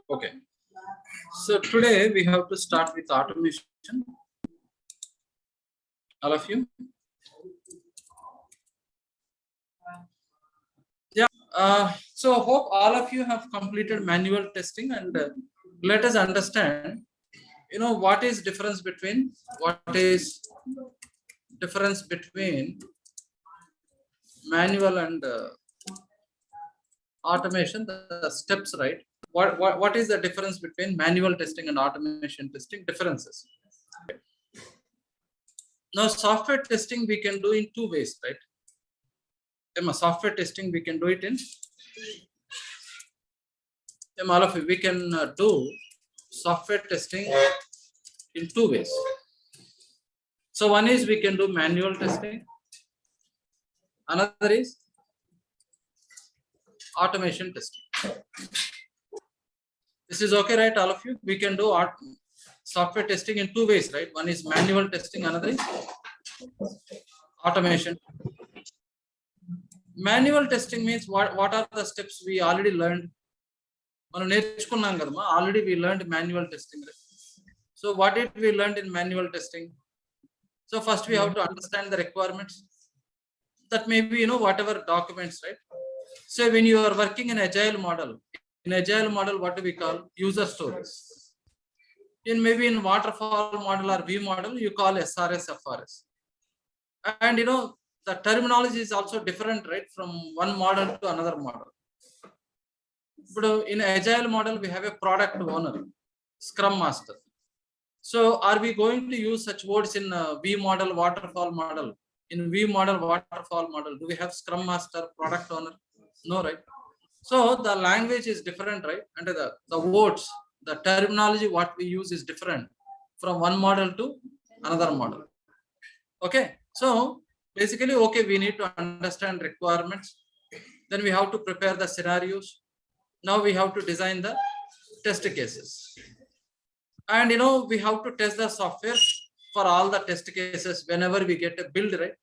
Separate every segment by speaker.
Speaker 1: Okay. So today we have to start with automation. All of you. Yeah. So hope all of you have completed manual testing, and let us understand. What is difference between manual and automation? The steps, right? What is the difference between manual testing and automation testing? Differences. Now, software testing we can do in two ways, right? Software testing we can do it in. All of you, we can do software testing in two ways. So one is we can do manual testing. Another is automation testing. This is okay, right? All of you, we can do software testing in two ways, right? One is manual testing, another is automation. Manual testing means what are the steps we already learned? Already we learned manual testing. So what did we learn in manual testing? So first we have to understand the requirements. That may be, whatever documents, right? So when you are working in agile model, what do we call? User stories. Maybe in waterfall model or V model, you call SRS, FRS. And the terminology is also different, right? From one model to another model. But in agile model, we have a product owner, Scrum Master. So are we going to use such words in V model, waterfall model? In V model, waterfall model, do we have Scrum Master, product owner? No, right? So the language is different, right? And the words, the terminology, what we use is different from one model to another model. Okay. So basically, okay, we need to understand requirements. Then we have to prepare the scenarios. Now we have to design the test cases. And we have to test the software for all the test cases whenever we get a build, right?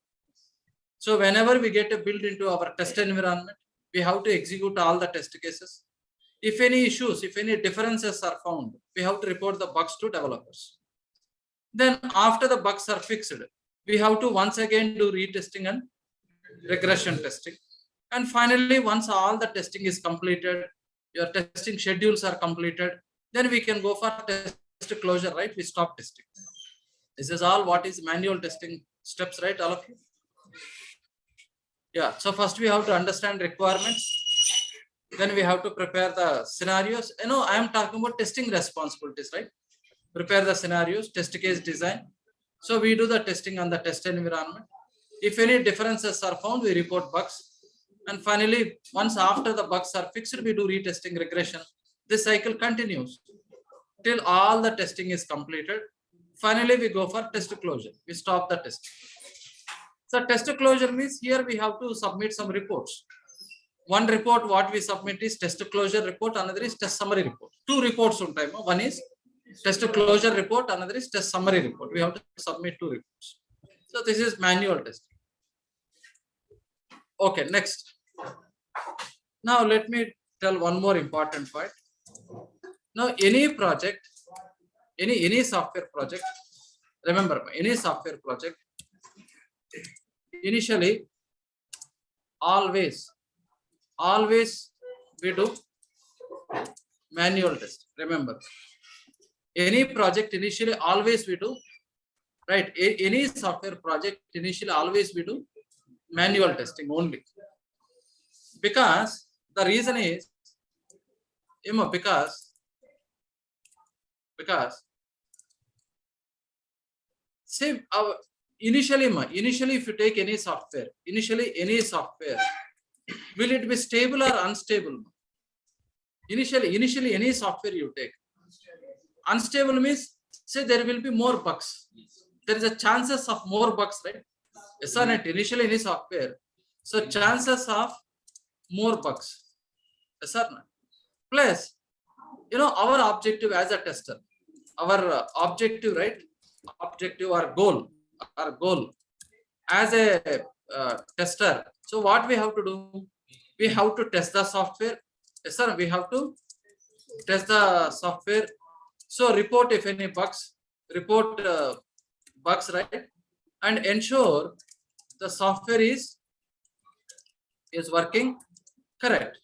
Speaker 1: So whenever we get a build into our test environment, we have to execute all the test cases. If any issues, if any differences are found, we have to report the bugs to developers. Then after the bugs are fixed, we have to once again do retesting and regression testing. And finally, once all the testing is completed, your testing schedules are completed, then we can go for test closure, right? We stop testing. This is all what is manual testing steps, right? All of you. Yeah. So first we have to understand requirements. Then we have to prepare the scenarios. I am talking about testing responsibilities, right? Prepare the scenarios, test case design. So we do the testing on the test environment. If any differences are found, we report bugs. And finally, once after the bugs are fixed, we do retesting regression. This cycle continues till all the testing is completed. Finally, we go for test closure. We stop the testing. So test closure means here we have to submit some reports. One report what we submit is test closure report, another is test summary report. Two reports on time. One is test closure report, another is test summary report. We have to submit two reports. So this is manual testing. Okay, next. Now let me tell one more important point. Now any project, any software project, remember any software project, initially always we do manual test. Remember, any project initially always we do, right? Any software project initially always we do manual testing only. Because the reason is, because see, initially if you take any software, will it be stable or unstable? Initially any software you take, unstable means, say there will be more bugs. There is a chances of more bugs, right? Yes or not? Initially any software, so chances of more bugs. Yes or not? Plus, our objective as a tester, our objective, right? Objective or goal as a tester. So what we have to do? We have to test the software. Yes, sir. We have to test the software. So report if any bugs, report bugs, right? And ensure the software is working correct.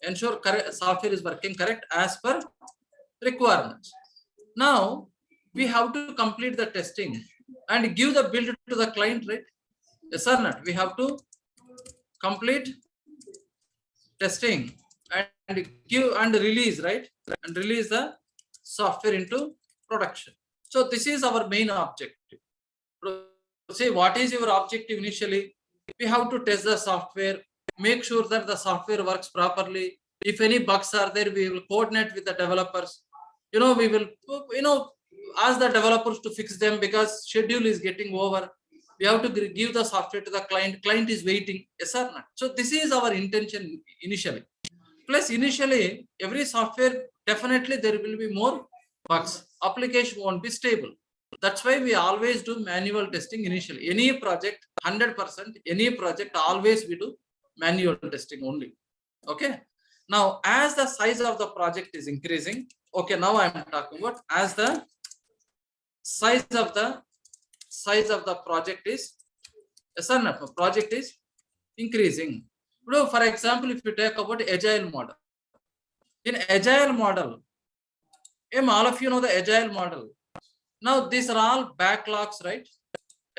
Speaker 1: Ensure correct software is working correct as per requirements. Now we have to complete the testing and give the build to the client, right? Yes or not? We have to complete testing and give and release, right? And release the software into production. So this is our main objective. Say what is your objective initially? We have to test the software, make sure that the software works properly. If any bugs are there, we will coordinate with the developers. We will ask the developers to fix them because schedule is getting over. We have to give the software to the client. Client is waiting. Yes or not? So this is our intention initially. Plus initially, every software, definitely there will be more bugs. Application won't be stable. That's why we always do manual testing initially. Any project, 100%, any project, always we do manual testing only. Okay. Now, as the size of the project is increasing, okay, now I am talking about as the size of the project is, project is increasing. For example, if you talk about agile model, in agile model, all of you know the agile model. Now these are all backlogs, right?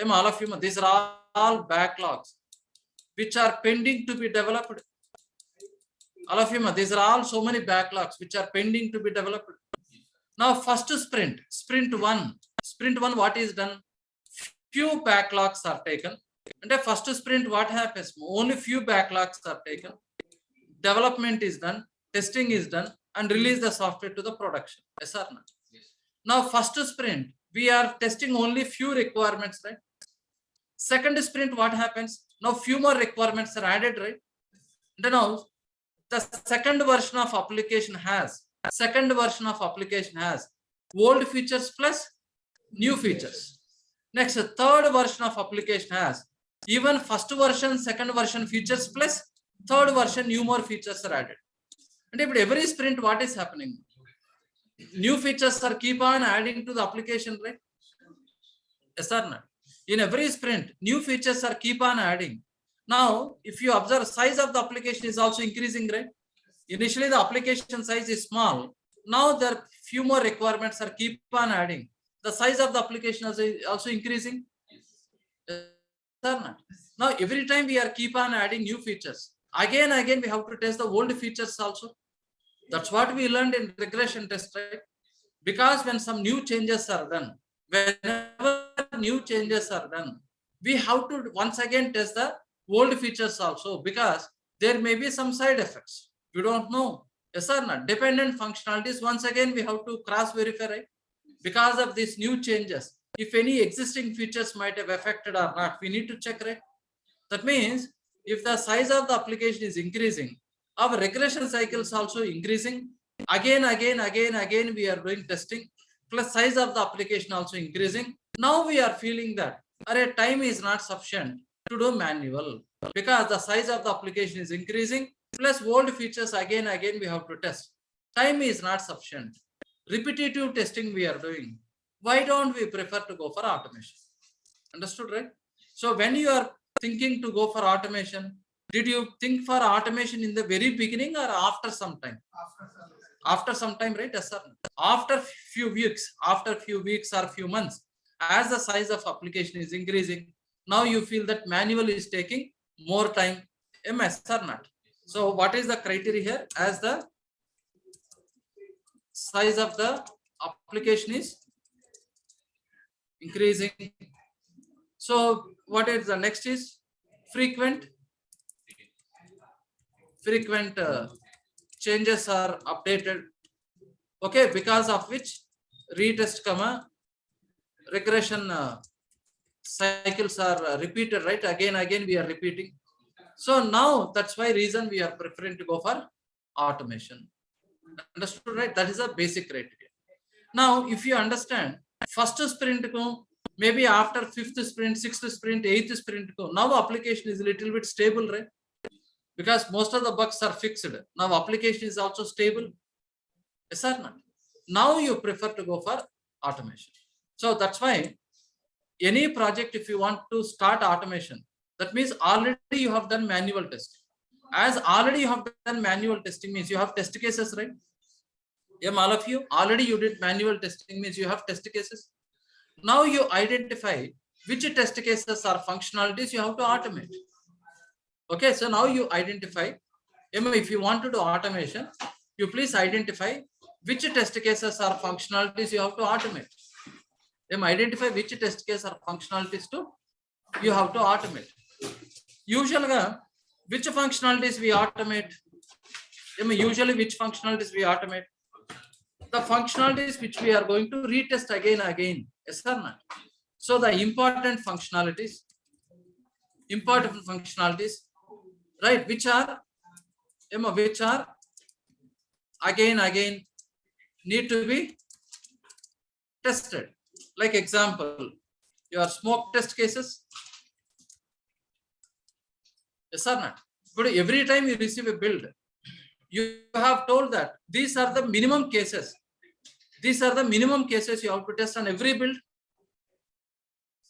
Speaker 1: All of you know these are all backlogs which are pending to be developed. All of you know these are all so many backlogs which are pending to be developed. Now first sprint one, what is done? Few backlogs are taken. And the first sprint, what happens? Only few backlogs are taken. Development is done, testing is done, and release the software to the production. Yes or not? Now, first sprint, we are testing only few requirements, right? Second sprint, what happens? Now, few more requirements are added, right? Now, the second version of application has old features plus new features. Next, the third version of application has even first version, second version features plus third version, new more features are added. And if every sprint, what is happening? New features are keep on adding to the application, right? Yes or not? In every sprint, new features are keep on adding. Now, if you observe, size of the application is also increasing, right? Initially, the application size is small. Now, there are few more requirements are keep on adding. The size of the application is also increasing. Yes or not? Now, every time we are keep on adding new features. Again, we have to test the old features also. That's what we learned in regression test, right? Because when some new changes are done, whenever new changes are done, we have to once again test the old features also because there may be some side effects. We don't know. Yes or not? Dependent functionalities, once again, we have to cross verify, right? Because of these new changes, if any existing features might have affected or not, we need to check, right? That means if the size of the application is increasing, our regression cycles also increasing. Again, we are doing testing, plus size of the application also increasing. Now we are feeling that our time is not sufficient to do manual because the size of the application is increasing, plus old features again we have to test. Time is not sufficient. Repetitive testing we are doing. Why don't we prefer to go for automation? Understood, right? So when you are thinking to go for automation, did you think for automation in the very beginning or after some time? After some time, right? Yes, sir. After few weeks or few months, as the size of application is increasing, now you feel that manual is taking more time. MS or not? So what is the criteria here? As the size of the application is increasing. So what is the next is frequent changes are updated. Okay, because of which retest regression cycles are repeated, right? Again we are repeating. So now that's why reason we are preferring to go for automation. Understood, right? That is a basic criteria. Now, if you understand, first sprint maybe after fifth sprint, sixth sprint, eighth sprint, now application is a little bit stable, right? Because most of the bugs are fixed. Now application is also stable. Yes or not? Now you prefer to go for automation. So that's why any project, if you want to start automation, that means already you have done manual testing. As already you have done manual testing means you have test cases, right? All of you already you did manual testing means you have test cases. Now you identify which test cases or functionalities you have to automate. Okay, so now you identify, if you want to do automation, you please identify which test cases or functionalities you have to automate. Identify which test case or functionalities you have to automate. Usually, which functionalities we automate? Usually, which functionalities we automate? The functionalities which we are going to retest again and again. Yes or not? So the important functionalities, right? Which are again need to be tested. Like example, your smoke test cases. Yes or not? But every time you receive a build, you have told that these are the minimum cases. These are the minimum cases you have to test on every build.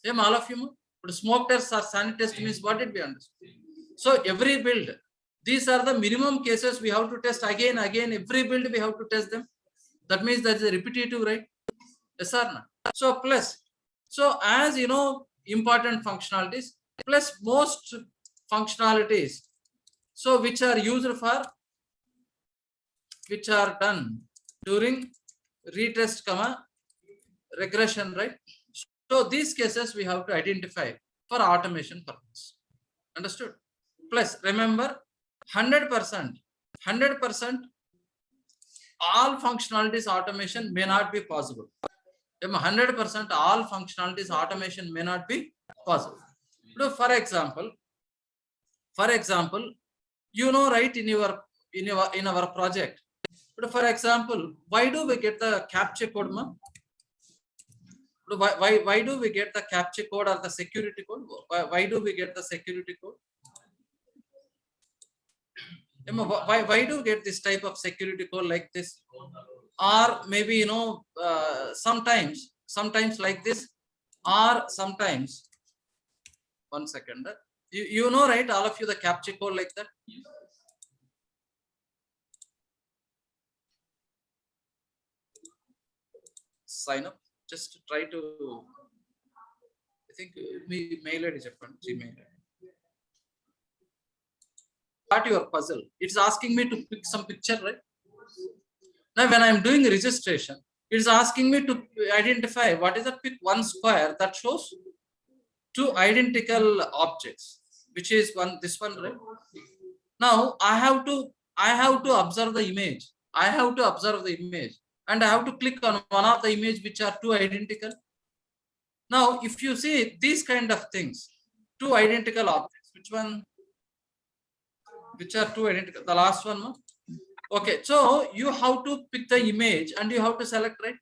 Speaker 1: Same all of you. But smoke test or sanit test means what did we understand? So every build, these are the minimum cases we have to test again. Every build we have to test them. That means that is a repetitive, right? Yes or not? So plus, so as you know, important functionalities plus most functionalities, so which are used for, which are done during retest, regression, right? So these cases we have to identify for automation purpose. Understood? Plus remember, 100% all functionalities automation may not be possible. 100% all functionalities automation may not be possible. For example, you know, right, in our project. But for example, why do we get the captcha code, ma? Why do we get the captcha code or the security code? Why do we get the security code? Why do we get this type of security code like this? Or maybe, you know, sometimes like this, or sometimes, one second, you know, right, all of you, the captcha code like that. Sign up, just try to, I think mail ID different, Gmail. Start your puzzle. It's asking me to pick some picture, right? Now when I'm doing registration, it's asking me to identify what is the pick one square that shows two identical objects, which is this one, right? Now I have to observe the image. And I have to click on one of the image which are two identical. Now, if you see these kind of things, two identical objects, which are two identical, the last one, no? Okay, so you have to pick the image and you have to select, right?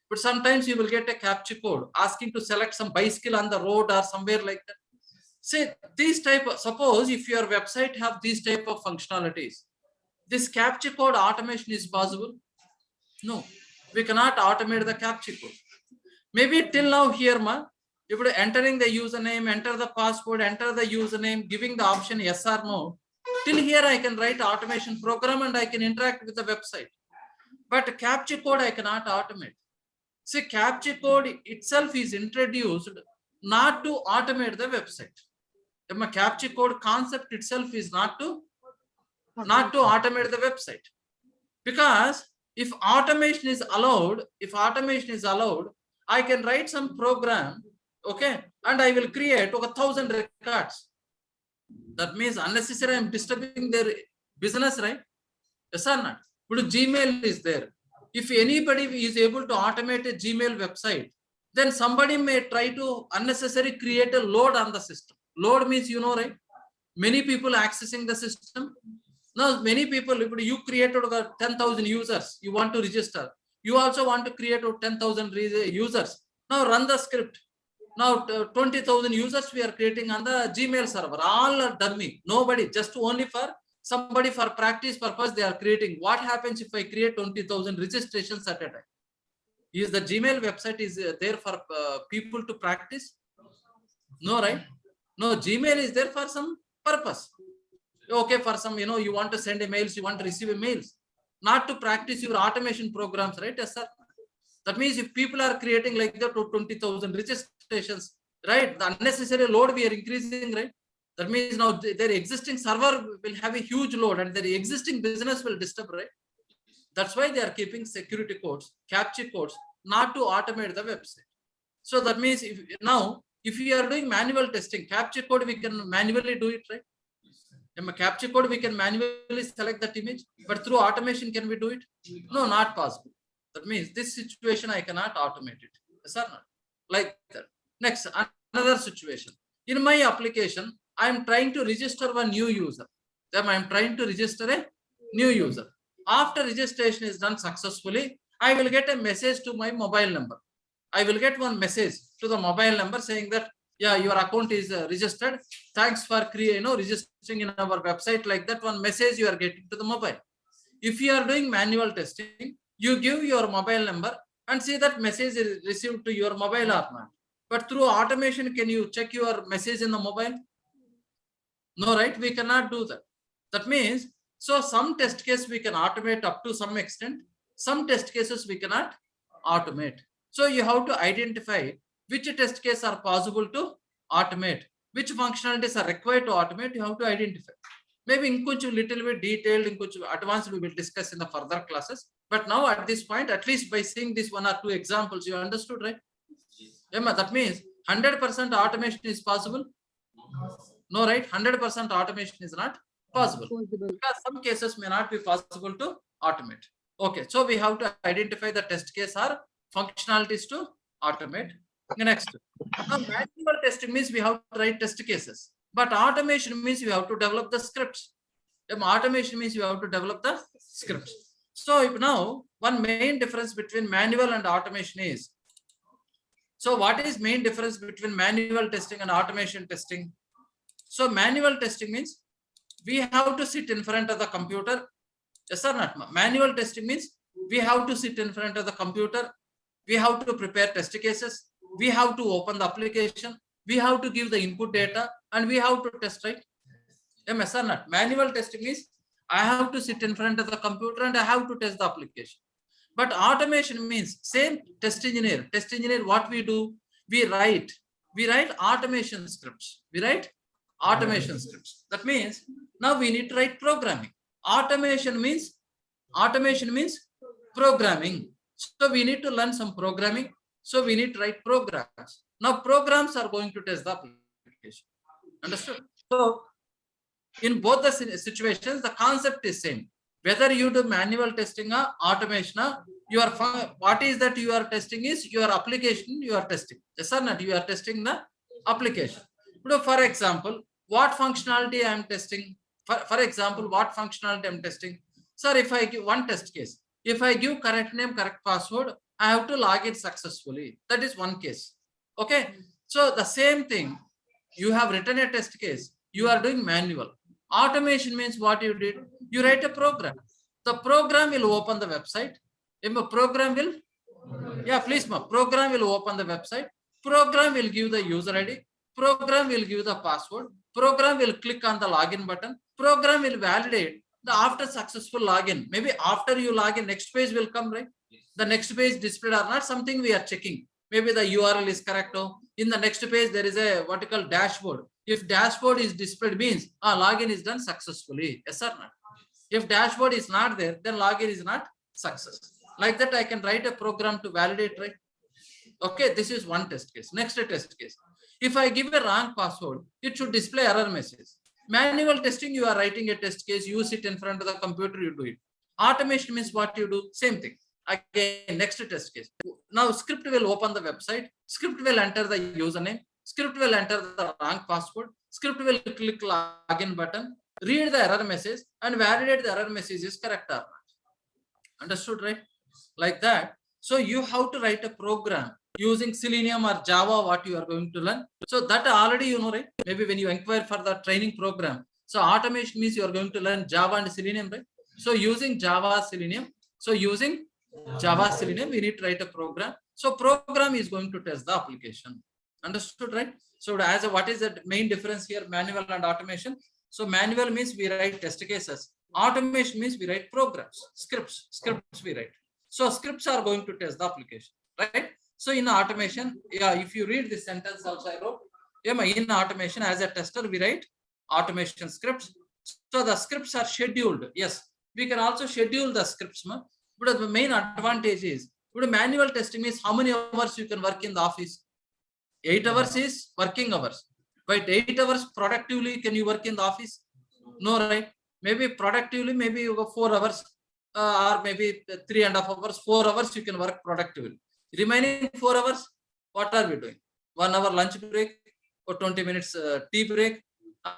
Speaker 1: But sometimes you will get a captcha code asking to select some bicycle on the road or somewhere like that. Say these type of, suppose if your website have these type of functionalities, this captcha code automation is possible? No, we cannot automate the captcha code. Maybe till now here, if you entering the username, enter the password, enter the username, giving the option yes or no. Till here I can write automation program and I can interact with the website. But captcha code I cannot automate. See, captcha code itself is introduced not to automate the website. The captcha code concept itself is not to automate the website. Because if automation is allowed, I can write some program, okay, and I will create 1,000 records. That means unnecessary I'm disturbing their business, right? Yes or not? But Gmail is there. If anybody is able to automate a Gmail website, then somebody may try to unnecessarily create a load on the system. Load means, you know, right? Many people accessing the system. Now, many people, if you created over 10,000 users, you want to register. You also want to create 10,000 users. Now run the script. Now 20,000 users we are creating on the Gmail server. All are dummy. Nobody, just only for somebody for practice purpose, they are creating. What happens if I create 20,000 registrations at a time? Is the Gmail website is there for people to practice? No, right? No, Gmail is there for some purpose. Okay, for some, you want to send emails, you want to receive emails, not to practice your automation programs, right? Yes, sir. That means if people are creating like that to 20,000 registrations, right? The unnecessary load we are increasing, right? That means now their existing server will have a huge load and their existing business will disturb, right? That's why they are keeping security codes, capture codes, not to automate the website. So that means if you are doing manual testing, capture code, we can manually do it, right? In a capture code, we can manually select that image, but through automation, can we do it? No, not possible. That means this situation, I cannot automate it. Yes or not? Like that. Next, another situation. In my application, I am trying to register one new user. Then I am trying to register a new user. After registration is done successfully, I will get a message to my mobile number. I will get one message to the mobile number saying that, yeah, your account is registered. Thanks for registering in our website. Like that, one message you are getting to the mobile. If you are doing manual testing, you give your mobile number and see that message is received to your mobile or not. But through automation, can you check your message in the mobile? No, right? We cannot do that. That means, so some test case we can automate up to some extent. Some test cases we cannot automate. So you have to identify which test case are possible to automate, which functionalities are required to automate. You have to identify. Maybe in little bit detailed, in advanced, we will discuss in the further classes. But now at this point, at least by seeing this one or two examples, you understood, right? Emma, that means 100% automation is possible. No, right? 100% automation is not possible. Because some cases may not be possible to automate. Okay, so we have to identify the test case or functionalities to automate. Next, now manual testing means we have to write test cases, but automation means we have to develop the scripts. Automation means you have to develop the scripts. So if now one main difference between manual and automation is, so what is main difference between manual testing and automation testing? So manual testing means we have to sit in front of the computer. Yes or not? Manual testing means we have to sit in front of the computer. We have to prepare test cases. We have to open the application. We have to give the input data and we have to test, right? Yes or not? Manual testing means I have to sit in front of the computer and I have to test the application. But automation means same test engineer. Test engineer, what we do? We write automation scripts. We write automation scripts. That means now we need to write programming. Automation means programming. So we need to learn some programming. So we need to write programs. Now programs are going to test the application. Understood? So in both the situations, the concept is same. Whether you do manual testing or automation, what is that you are testing is your application you are testing. Yes or not? You are testing the application. For example, what functionality I am testing? For example, what functionality I am testing? Sir, if I give one test case, if I give correct name, correct password, I have to log in successfully. That is one case. Okay. So the same thing, you have written a test case, you are doing manual. Automation means what you did? You write a program. The program will open the website. Program will, yeah, please, program will open the website. Program will give the user ID. Program will give the password. Program will click on the login button. Program will validate the after successful login. Maybe after you login, next page will come, right? The next page displayed or not, something we are checking. Maybe the URL is correct. In the next page, there is a what you call dashboard. If dashboard is displayed, means login is done successfully. Yes or not? If dashboard is not there, then login is not success. Like that, I can write a program to validate, right? Okay, this is one test case. Next test case. If I give a wrong password, it should display error message. Manual testing, you are writing a test case, you sit in front of the computer, you do it. Automation means what you do, same thing. Again, next test case. Now script will open the website, script will enter the username, script will enter the wrong password, script will click login button, read the error message and validate the error message is correct or not. Understood, right? Like that. So you have to write a program using Selenium or Java, what you are going to learn. So that already you know, right? Maybe when you inquire for the training program, So automation means you are going to learn Java and Selenium, right? So using Java, Selenium. So using Java, Selenium, we need to write a program. So program is going to test the application. Understood, right? So as a, what is the main difference here, manual and automation? So manual means we write test cases. Automation means we write programs, scripts we write. So scripts are going to test the application, right? So in automation, yeah, if you read this sentence also I wrote, yeah, in automation as a tester, we write automation scripts. So the scripts are scheduled. Yes, we can also schedule the scripts. But the main advantage is, manual testing is how many hours you can work in the office. 8 hours is working hours. But 8 hours productively can you work in the office? No, right? Maybe productively, maybe you go 4 hours or maybe 3.5 hours, 4 hours you can work productively. Remaining 4 hours, what are we doing? 1 hour lunch break or 20 minutes tea break.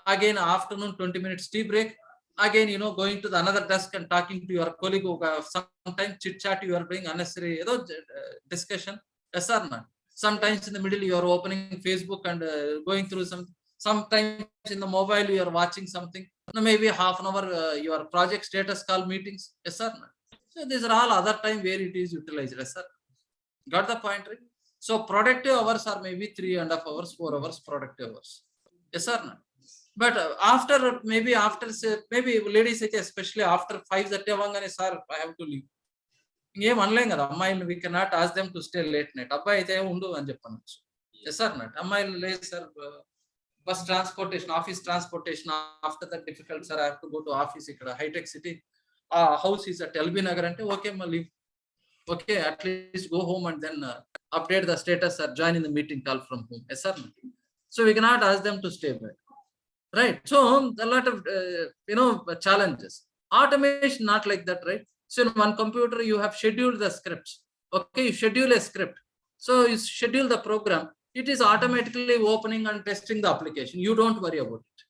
Speaker 1: Again, afternoon 20 minutes tea break. Again, going to the another desk and talking to your colleague. Sometimes chit chat you are doing unnecessary discussion. Yes or not? Sometimes in the middle you are opening Facebook and going through sometimes in the mobile you are watching something. Maybe half an hour your project status call meetings. Yes or not? So these are all other time where it is utilized. Yes sir. Got the point, right? So productive hours are maybe 3.5 hours, 4 hours productive hours. Yes or not? But maybe ladies say especially after 5:30 avangane sir I have to leave. ఇంకేం అనలేం కదా అమ్మాయిలు we cannot ask them to stay late night. అబ్బాయి అయితే ఉండు అని చెప్పనొచ్చు. Yes sir not అమ్మాయిలు లేదు sir bus transportation office transportation after that difficult sir I have to go to office ఇక్కడ Hitec city house is at LB Nagar అంటే okay మళ్ళీ okay at least go home and then update the status or join in the meeting call from home. Yes sir. So we cannot ask them to stay back, right? So a lot of challenges. Automation not like that, right? So in one computer you have scheduled the scripts. Okay, you schedule a script, so you schedule the program, it is automatically opening and testing the application. You don't worry about it.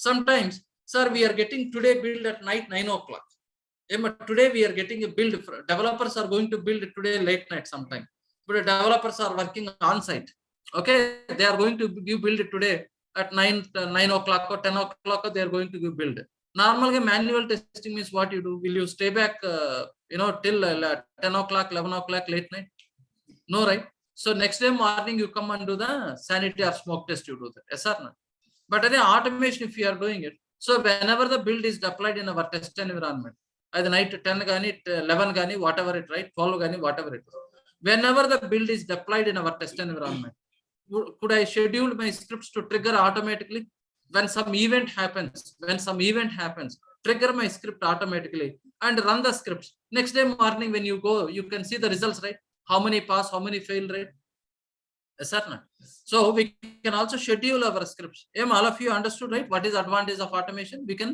Speaker 1: Sometimes sir we are getting today build at night 9 o'clock. But today we are getting a build. Developers are going to build today late night sometime. But developers are working on site. Okay, they are going to give build today at 9 o'clock or 10 o'clock. They are going to give build. Normally, manual testing means what you do. Will you stay back, till 10 o'clock, 11 o'clock late night? No, right? So next day morning you come and do the sanity or smoke test. You do that. Yes or no? But the automation, if you are doing it, so whenever the build is deployed in our test environment, either night 10 gani, 11 gani, whatever it, right? 12 gani, whatever it is. Whenever the build is deployed in our test environment, could I schedule my scripts to trigger automatically? When some event happens, trigger my script automatically and run the scripts. Next day morning when you go, you can see the results, right? How many pass, how many fail, right? Yes or not? So we can also schedule our scripts. All of you understood, right? What is advantage of automation? We can,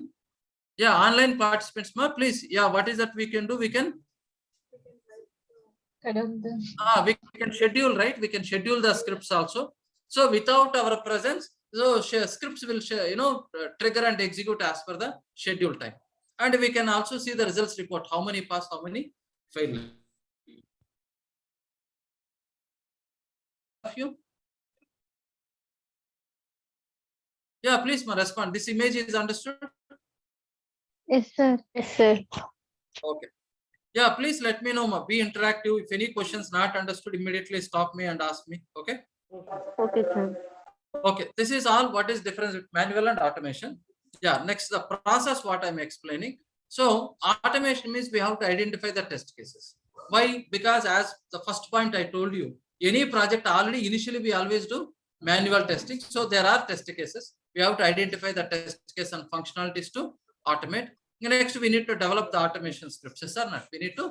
Speaker 1: yeah, online participants, please, yeah, what is that we can do? We can we can schedule, right? We can schedule the scripts also. So without our presence, so scripts will trigger and execute as per the schedule time. And we can also see the results report, how many pass, how many fail. Yeah, please respond. This image is understood?
Speaker 2: Yes sir. Yes sir.
Speaker 1: Okay. Yeah, please let me know. Be interactive. If any questions not understood, immediately stop me and ask me. Okay.
Speaker 2: Okay sir.
Speaker 1: Okay, this is all what is difference with manual and automation. Yeah, next the process what I'm explaining. So automation means we have to identify the test cases. Why? Because as the first point I told you, any project already initially we always do manual testing. So there are test cases. We have to identify the test case and functionalities to automate. Next, we need to develop the automation scripts. Yes or not? We need to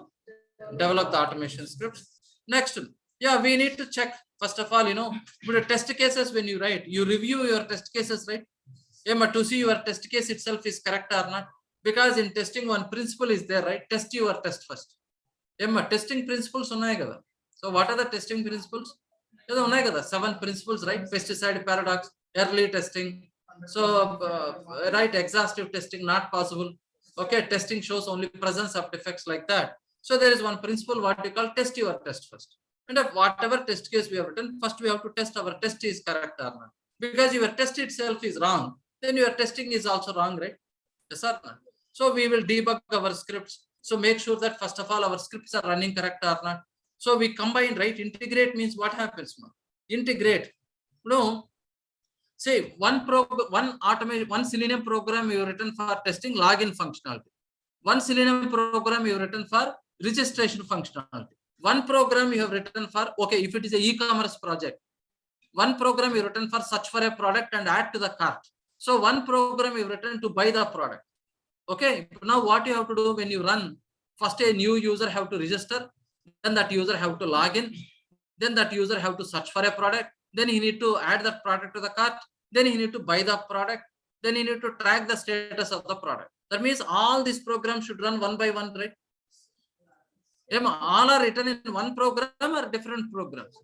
Speaker 1: develop the automation scripts. Next, yeah, we need to check. First of all, the test cases when you write, you review your test cases, right? To see your test case itself is correct or not. Because in testing, one principle is there, right? Test your test first. Testing principles unnai kada. So what are the testing principles? 7 principles, right? Pesticide paradox, early testing. So right, exhaustive testing not possible. Okay, testing shows only presence of defects, like that. So there is one principle what we call test your test first. And of whatever test case we have written, first we have to test our test is correct or not. Because your test itself is wrong, then your testing is also wrong, right? Yes or not? So we will debug our scripts. So make sure that first of all our scripts are running correct or not. So we combine, right? Integrate means what happens, man? Integrate. No, say one Selenium program you written for testing login functionality. One Selenium program you have written for registration functionality. One program you have written for, okay, if it is a e-commerce project, one program you written for search for a product and add to the cart. So one program you've written to buy the product. Okay, now what you have to do when you run, first a new user have to register, then that user have to log in, then that user have to search for a product, then he need to add that product to the cart, then he need to buy the product, then he need to track the status of the product. That means all these programs should run one by one, right? All are written in one program or different programs?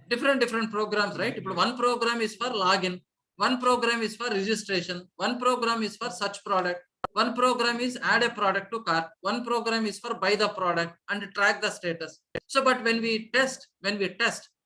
Speaker 1: Different programs, right? One program is for login, one program is for registration, one program is for search product, one program is add a product to cart, one program is for buy the product and track the status. So, but when we test,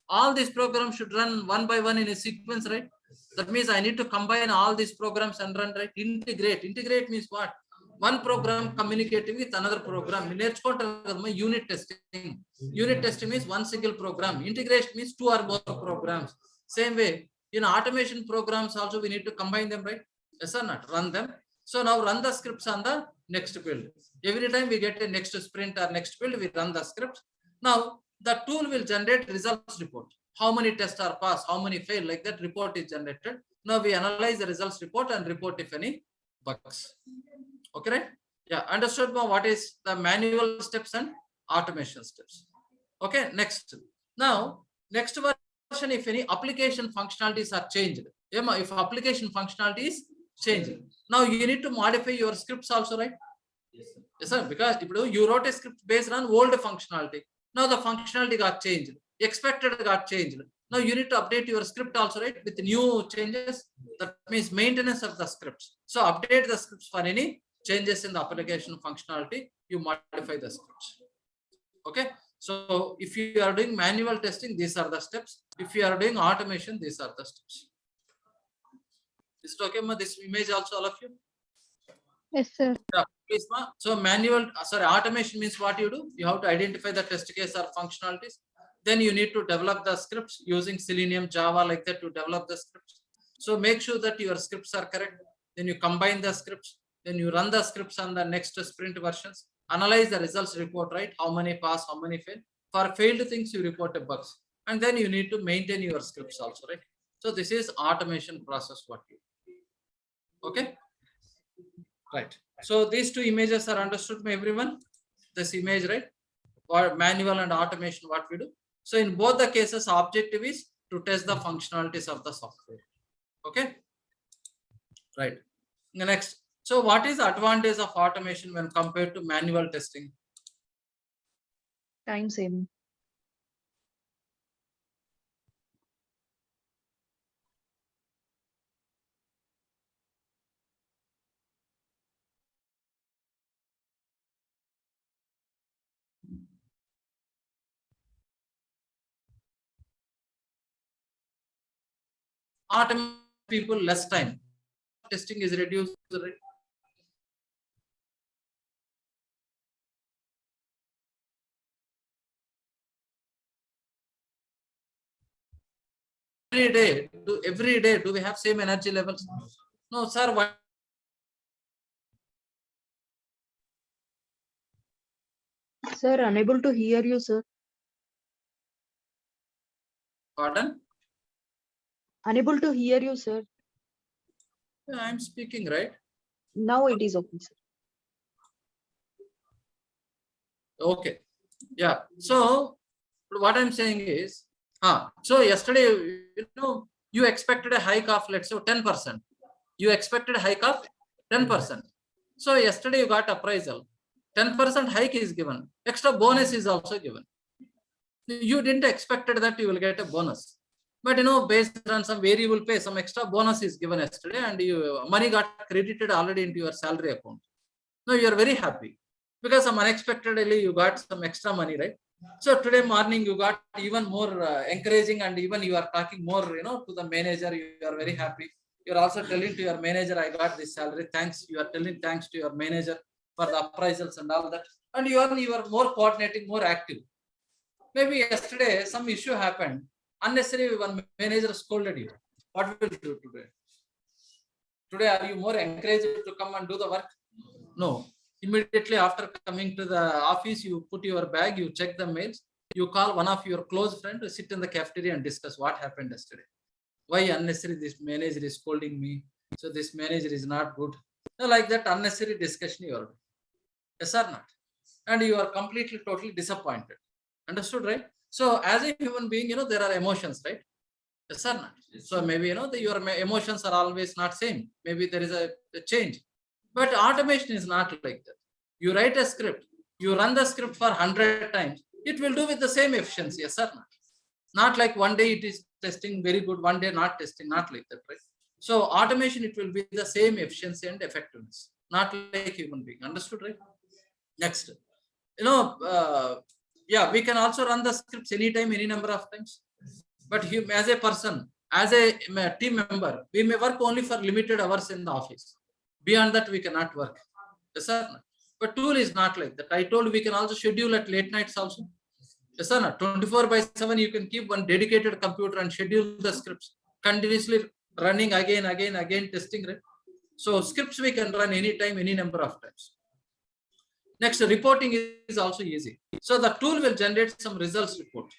Speaker 1: all these programs should run one by one in a sequence, right? That means I need to combine all these programs and run, right? Integrate means what? One program communicating with another program. Unit testing. Unit testing means one single program. Integration means two or more programs. Same way, in automation programs also we need to combine them, right? Yes or not? Run them. So now run the scripts on the next build. Every time we get a next sprint or next build, we run the scripts. Now the tool will generate results report. How many tests are passed, how many fail, like that report is generated. Now we analyze the results report and report if any bugs. Okay, right? Yeah, understood now what is the manual steps and automation steps. Okay, next. Now, next version, if any application functionalities are changed. If application functionality is changing. Now you need to modify your scripts also, right? Yes, sir. Because if you wrote a script based on old functionality. Now the functionality got changed. Expected got changed. Now you need to update your script also, right? With new changes. That means maintenance of the scripts. So update the scripts for any changes in the application functionality. You modify the scripts. Okay. So if you are doing manual testing, these are the steps. If you are doing automation, these are the steps. Is it okay, ma? This image also, all of you?
Speaker 2: Yes, sir.
Speaker 1: Yeah, please, ma. So automation means what you do? You have to identify the test case or functionalities. Then you need to develop the scripts using Selenium, Java, like that to develop the scripts. So make sure that your scripts are correct. Then you combine the scripts. Then you run the scripts on the next sprint versions. Analyze the results report, right? How many pass, how many fail. For failed things, you report a bugs. And then you need to maintain your scripts also, right? So this is automation process what you do. Okay. Right. So these two images are understood by everyone. This image, right? Or manual and automation, what we do. So in both the cases, objective is to test the functionalities of the software. Okay. Right. Next. So what is the advantage of automation when compared to manual testing?
Speaker 3: Time saving.
Speaker 1: Automation people less time. Testing is reduced. Right? Every day, do we have same energy levels? No, sir. What?
Speaker 3: Sir, unable to hear you, sir.
Speaker 1: Pardon?
Speaker 3: Unable to hear you, sir.
Speaker 1: Yeah, I'm speaking, right?
Speaker 3: Now it is okay, sir.
Speaker 1: Okay. Yeah. So what I'm saying is, so yesterday, you expected a hike of, let's say, 10%. You expected a hike of 10%. So yesterday you got appraisal. 10% hike is given. Extra bonus is also given. You didn't expected that you will get a bonus. But based on some variable pay, some extra bonus is given yesterday and money got credited already into your salary account. Now you are very happy because some unexpectedly you got some extra money, right? So today morning you got even more encouraging and even you are talking more, to the manager, you are very happy. You're also telling to your manager, I got this salary. Thanks. You are telling thanks to your manager for the appraisals and all that. And you are more coordinating, more active. Maybe yesterday some issue happened. Unnecessarily one manager scolded you. What will you do today? Today, are you more encouraged to come and do the work? No. Immediately after coming to the office, you put your bag, you check the mails, you call one of your close friends to sit in the cafeteria and discuss what happened yesterday. Why unnecessary this manager is scolding me? So this manager is not good. So like that unnecessary discussion you are doing. Yes or not? And you are completely, totally disappointed. Understood, right? So as a human being, there are emotions, right? Yes or not? So maybe, your emotions are always not same. Maybe there is a change. But automation is not like that. You write a script, you run the script for 100 times, it will do with the same efficiency, yes or not? Not like one day it is testing very good, one day not testing, not like that, right? So automation, it will be the same efficiency and effectiveness, not like human being. Understood, right? Next, yeah, we can also run the scripts anytime, any number of times. But as a person, as a team member, we may work only for limited hours in the office. Beyond that, we cannot work. Yes, sir. But tool is not like that. I told we can also schedule at late nights also. Yes, sir. 24/7, you can keep one dedicated computer and schedule the scripts continuously running again, testing. Right? So scripts we can run anytime, any number of times. Next, reporting is also easy. So the tool will generate some results report.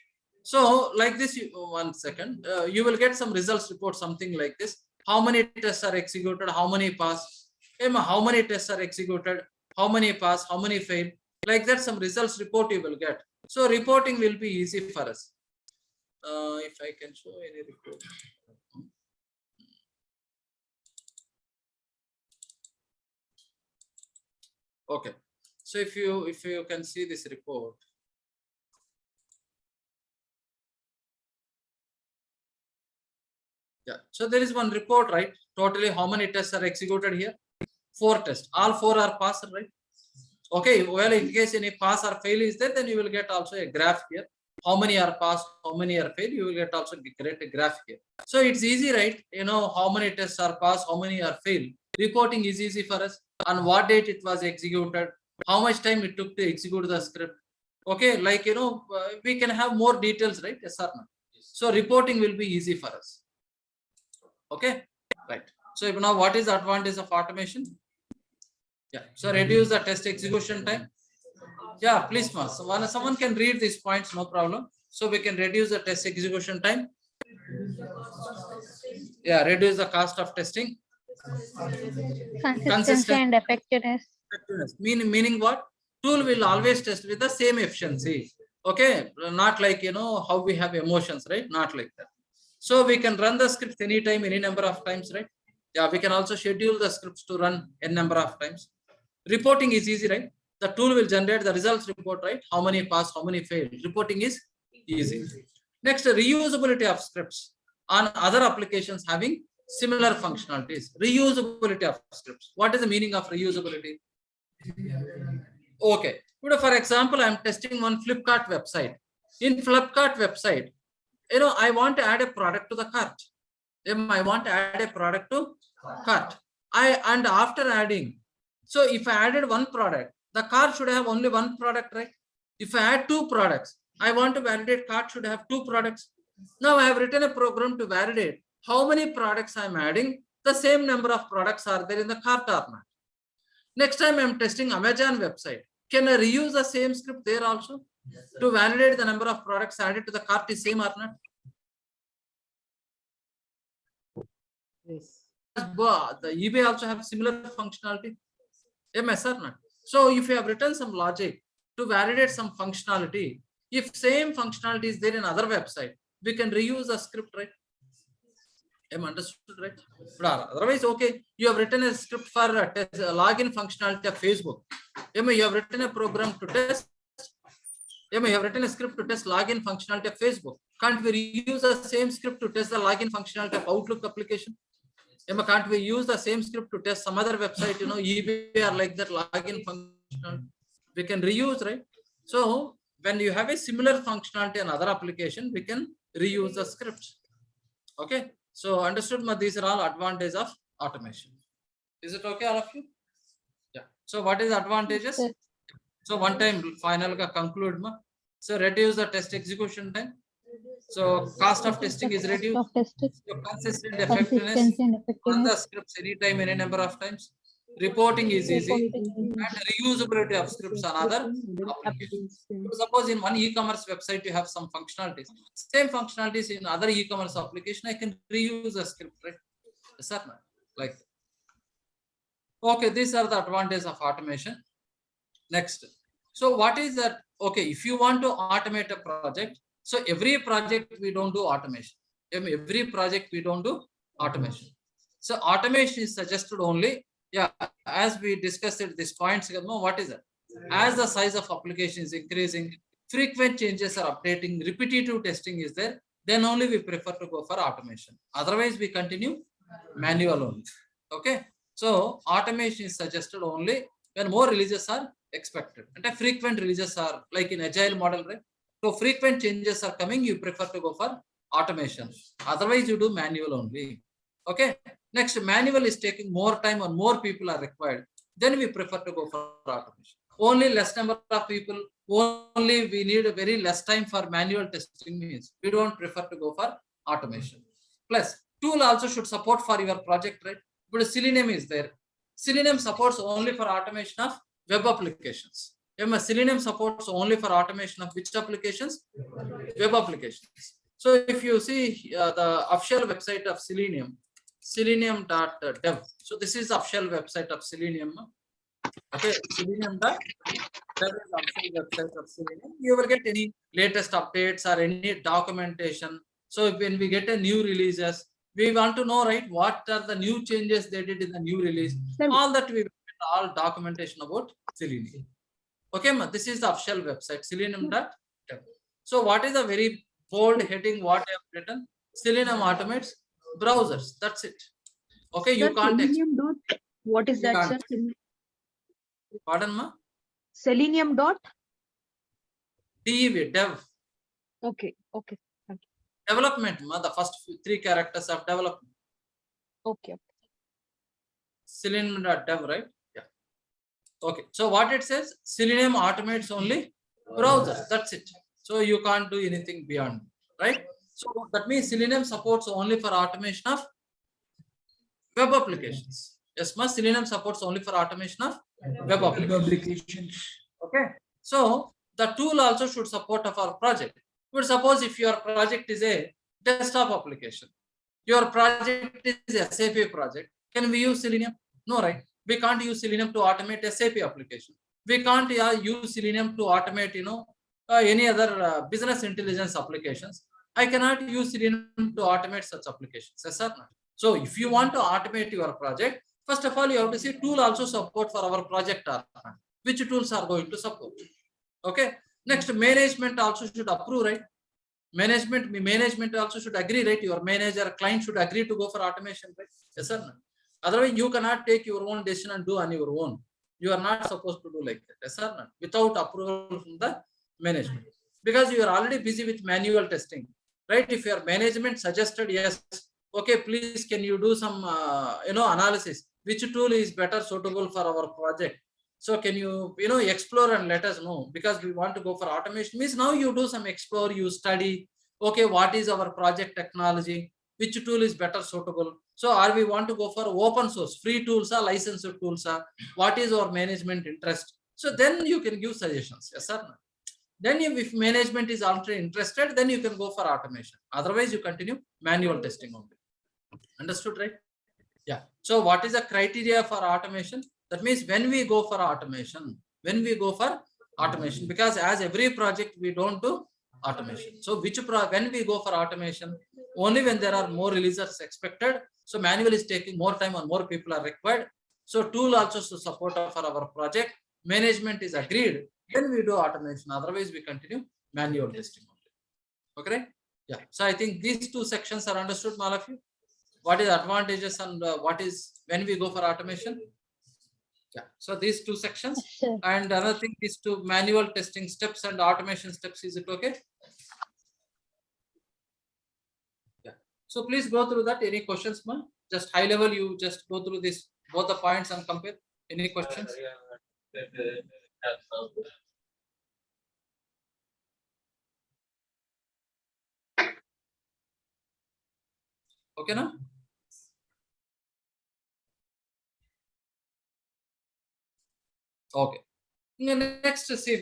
Speaker 1: So like this, one second, you will get some results report, something like this. How many tests are executed, how many pass, how many tests are executed, how many pass, how many fail. Like that, some results report you will get. So reporting will be easy for us. If I can show any report. Okay. So if you can see this report. Yeah. So there is one report, right? Totally how many tests are executed here? 4 tests. All 4 are passed, right? Okay. Well, in case any pass or fail is there, then you will get also a graph here. How many are passed, how many are failed, you will get also create a graph here. So it's easy, right? How many tests are passed, how many are failed. Reporting is easy for us. On what date it was executed, how much time it took to execute the script. Okay, like we can have more details, right? Yes or no? So reporting will be easy for us. Okay, right. So now what is the advantage of automation? Yeah, so reduce the test execution time. Yeah, please, someone can read these points, no problem. So we can reduce the test execution time. Yeah, reduce the cost of testing.
Speaker 2: Consistency and effectiveness.
Speaker 1: Meaning what? Tool will always test with the same efficiency. Okay, not like how we have emotions, right? Not like that. So we can run the scripts anytime, any number of times, right? Yeah, we can also schedule the scripts to run a number of times. Reporting is easy, right? The tool will generate the results report, right? How many pass, how many fail. Reporting is easy. Next, reusability of scripts on other applications having similar functionalities. Reusability of scripts. What is the meaning of reusability? Okay. For example, I'm testing one Flipkart website. In Flipkart website, I want to add a product to the cart. I want to add a product to cart. And after adding, so if I added one product, the cart should have only one product, right? If I add 2 products, I want to validate cart should have 2 products. Now I have written a program to validate how many products I'm adding. The same number of products are there in the cart or not. Next time I'm testing Amazon website. Can I reuse the same script there also? Yes, to validate the number of products added to the cart is same or not?
Speaker 3: Yes.
Speaker 1: The eBay also have similar functionality. Yes or not? So if you have written some logic to validate some functionality, if same functionality is there in other website, we can reuse the script, right? I'm understood, right? But otherwise, okay, you have written a script for login functionality of Facebook. You have written a program to test. You have written a script to test login functionality of Facebook. Can't we reuse the same script to test the login functionality of Outlook application? Can't we use the same script to test some other website, eBay or like that login functionality? We can reuse, right? So when you have a similar functionality in other application, we can reuse the scripts. Okay. So understood, ma? These are all advantages of automation. Is it okay, all of you? Yeah. So what is advantages?
Speaker 2: Sir.
Speaker 1: So one time final ka conclude, ma. So reduce the test execution time. So cost of testing is reduced.
Speaker 2: Of testing,
Speaker 1: So consistent effectiveness
Speaker 2: consistency and
Speaker 1: on the
Speaker 2: effectiveness,
Speaker 1: scripts anytime, any number of times. Reporting is easy.
Speaker 2: reporting,
Speaker 1: And reusability of scripts on other applications. So suppose in one e-commerce website you have some functionalities. Same functionalities in other e-commerce application, I can reuse a script, right? Yes or not? Like that. Okay, these are the advantages of automation. Next. So what is that? Okay, if you want to automate a project, so every project we don't do automation. Every project we don't do automation. So automation is suggested only, yeah, as we discussed at this point, what is it? As the size of application is increasing, frequent changes are updating, repetitive testing is there, then only we prefer to go for automation. Otherwise, we continue manual only. Okay. So automation is suggested only when more releases are expected. And frequent releases are like in agile model, right? So frequent changes are coming, you prefer to go for automation. Otherwise, you do manual only. Okay. Next, manual is taking more time and more people are required. Then we prefer to go for automation. Only less number of people, only we need a very less time for manual testing means we don't prefer to go for automation. Plus, tool also should support for your project, right? But Selenium is there. Selenium supports only for automation of web applications. Selenium supports only for automation of which applications? Web applications. So if you see the official website of Selenium, selenium.dev. So this is the official website of Selenium. Okay, selenium.dev is the official website of Selenium. You will get any latest updates or any documentation. So when we get a new releases, we want to know, right, what are the new changes they did in the new release. All that we get all documentation about Selenium. Okay, ma, this is the official website, selenium.dev. So what is the very bold heading what I have written? Selenium automates browsers. That's it. Okay, you
Speaker 3: Sir,
Speaker 1: can't
Speaker 3: Selenium dot. What is
Speaker 1: you
Speaker 3: that,
Speaker 1: can't.
Speaker 3: sir?
Speaker 1: Pardon, ma?
Speaker 3: Selenium dot.
Speaker 1: DEV, dev.
Speaker 3: Okay. Okay. Thank you.
Speaker 1: Development, ma, the first three characters of development.
Speaker 3: Okay.
Speaker 1: Selenium.dev, right? Yeah. Okay. So what it says, Selenium automates only browsers. That's it. So you can't do anything beyond, right? So that means Selenium supports only for automation of web applications. Yes, ma, Selenium supports only for automation of web applications. Okay. So the tool also should support of our project. But suppose if your project is a desktop application, your project is a SAP project, can we use Selenium? No, right? We can't use Selenium to automate SAP application. We can't use Selenium to automate, any other business intelligence applications. I cannot use Selenium to automate such applications. Yes or not? So if you want to automate your project, first of all, you have to see tool also support for our project or not. Which tools are going to support? Okay. Next, management also should approve, right? Management also should agree, right? Your manager, client should agree to go for automation, right? Yes or no? Otherwise, you cannot take your own decision and do on your own. You are not supposed to do like that. Yes or not? Without approval from the management, because you are already busy with manual testing, right? If your management suggested, yes, okay, please, can you do some, analysis? Which tool is better suitable for our project? So can you, explore and let us know, because we want to go for automation. Means now you do some explore, you study, okay, what is our project technology, which tool is better suitable. So are we want to go for open source, free tools or licensed tools, what is our management interest? So then you can give suggestions, yes or no? Then if management is already interested, then you can go for automation. Otherwise, you continue manual testing only. Understood, right? Yeah. So what is the criteria for automation? That means when we go for automation, because as every project we don't do automation. So when we go for automation, only when there are more releases expected. So manual is taking more time and more people are required. So tool also to support for our project. Management is agreed. Then we do automation. Otherwise, we continue manual testing only. Okay. Yeah. So I think these two sections are understood, all of you. What is advantages and what is when we go for automation? Yeah. So these two sections.
Speaker 2: sir.
Speaker 1: And another thing is to manual testing steps and automation steps. Is it okay? Yeah. So please go through that. Any questions, ma? Just high level, you just go through this both the points and compare. Any questions? Okay, na? Okay. Next, see,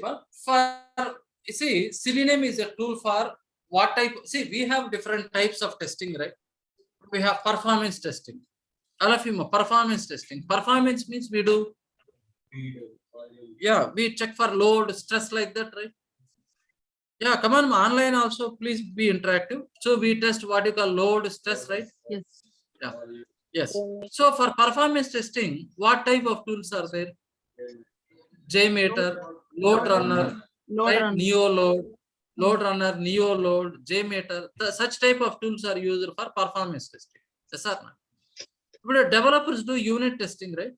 Speaker 1: Selenium is a tool for what type. See, we have different types of testing, right? We have performance testing. All of you know performance testing. Performance means we do. Yeah, we check for load, stress like that, right? Yeah, come on, online also, please be interactive. So we test what you call load, stress, right?
Speaker 3: Yes.
Speaker 1: Yeah. Yes. So for performance testing, what type of tools are there? JMeter, load runner,
Speaker 3: Load
Speaker 1: right?
Speaker 3: run.
Speaker 1: Neo load runner, Neo load, JMeter. Such type of tools are used for performance testing. Yes or not? But developers do unit testing, right?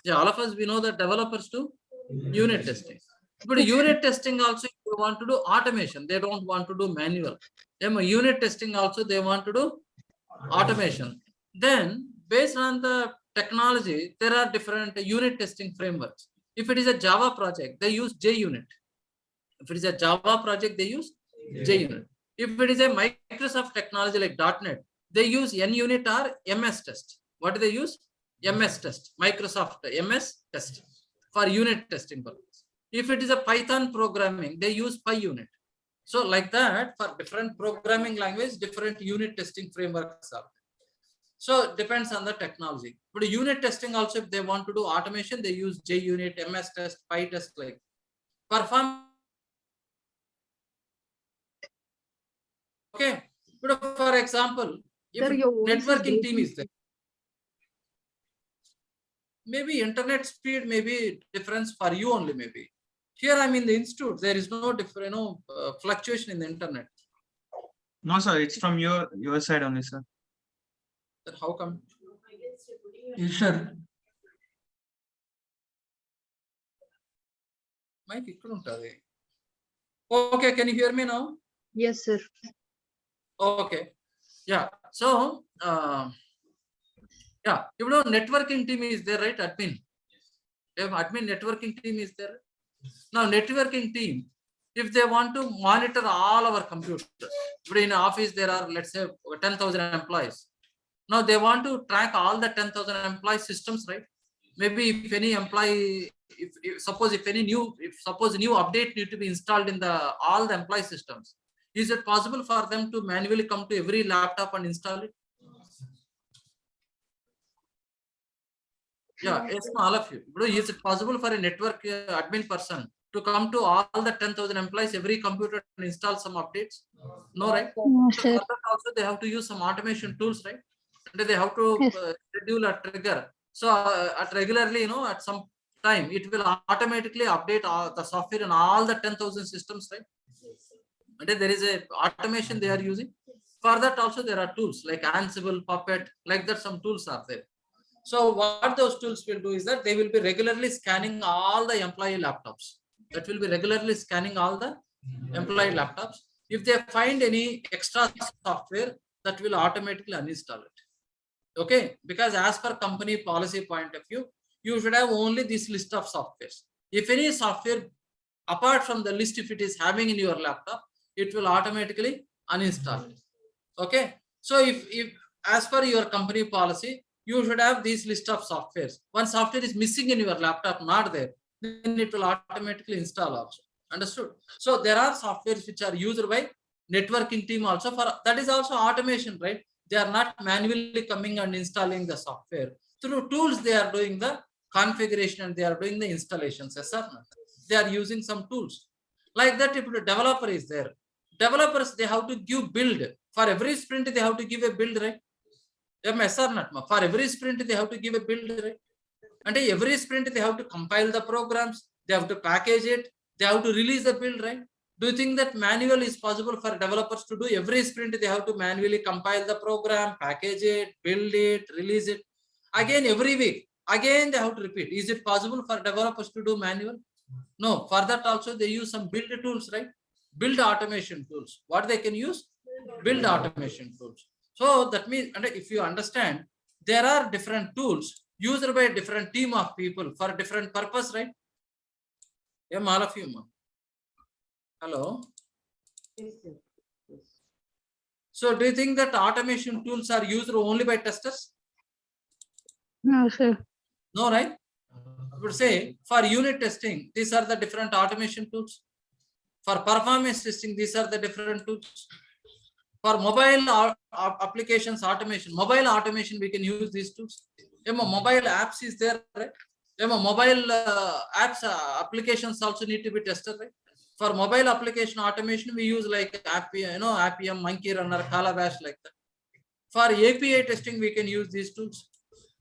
Speaker 1: Yeah, all of us we know that developers do unit testing. But unit testing also, if they want to do automation, they don't want to do manual. Unit testing also they want to do automation. Then based on the technology, there are different unit testing frameworks. If it is a Java project, they use JUnit. If it is a Java project, they use JUnit. If it is a Microsoft technology like .NET, they use NUnit or MS test. What do they use? MS test. Microsoft MS test for unit testing purpose. If it is a Python programming, they use PyUnit. So like that, for different programming language, different unit testing frameworks are. So it depends on the technology. But unit testing also, if they want to do automation, they use JUnit, MS test, PyTest like. Perform. Okay. But for example, if
Speaker 3: Sir, your voice is
Speaker 1: networking team
Speaker 3: breaking.
Speaker 1: is there, maybe internet speed may be difference for you only maybe. Here I'm in the institute, there is no different, fluctuation in the internet.
Speaker 4: No, sir, it's from your side only, sir.
Speaker 1: Then how come?
Speaker 5: Yes, sir.
Speaker 1: Mike ikkada untadi. Okay, can you hear me now?
Speaker 3: Yes, sir.
Speaker 1: Okay. Yeah. So yeah, you know networking team is there, right? Admin. If admin networking team is there. Now networking team, if they want to monitor all our computers, but in office there are, let's say, 10,000 employees. Now they want to track all the 10,000 employee systems, right? Maybe if any employee, suppose new update need to be installed in the all the employee systems, is it possible for them to manually come to every laptop and install it? Yeah, yes, all of you. But is it possible for a network admin person to come to all the 10,000 employees, every computer and install some updates? No, right?
Speaker 2: No,
Speaker 1: So
Speaker 2: sir.
Speaker 1: for that also they have to use some automation tools, right? And they have to
Speaker 2: Yes.
Speaker 1: schedule a trigger. So at regularly, at some time, it will automatically update the software in all the 10,000 systems, right? And there is a automation they are using. For that also there are tools like Ansible, Puppet, like that some tools are there. So what those tools will do is that they will be regularly scanning all the employee laptops. That will be regularly scanning all the employee laptops. If they find any extra software, that will automatically uninstall it. Okay, because as per company policy point of view, you should have only this list of softwares. If any software apart from the list, if it is having in your laptop, it will automatically uninstall it. Okay, so if as per your company policy, you should have this list of softwares. One software is missing in your laptop, not there, then it will automatically install also. Understood? So there are softwares which are used by networking team also, for that is also automation, right? They are not manually coming and installing the software. Through tools they are doing the configuration and they are doing the installations. Yes, sir? They are using some tools. Like that, if the developer is there, developers, they have to give build. For every sprint, they have to give a build, right? Yes or not? For every sprint, they have to give a build, right? And every sprint, they have to compile the programs, they have to package it, they have to release the build, right? Do you think that manual is possible for developers to do? Every sprint, they have to manually compile the program, package it, build it, release it. Again, every week, again, they have to repeat. Is it possible for developers to do manual? No. For that also, they use some build tools, right? Build automation tools. What they can use? Build automation tools. So that means, and if you understand, there are different tools used by a different team of people for different purpose, right? Yeah, all of you. Hello. So do you think that automation tools are used only by testers?
Speaker 2: No, sir.
Speaker 1: No, right? I would say for unit testing, these are the different automation tools. For performance testing, these are the different tools. For mobile applications automation, we can use these tools. Mobile apps is there, right? Mobile apps applications also need to be tested, right? For mobile application automation, we use like appium, monkey runner, calabash, like that. For API testing, we can use these tools.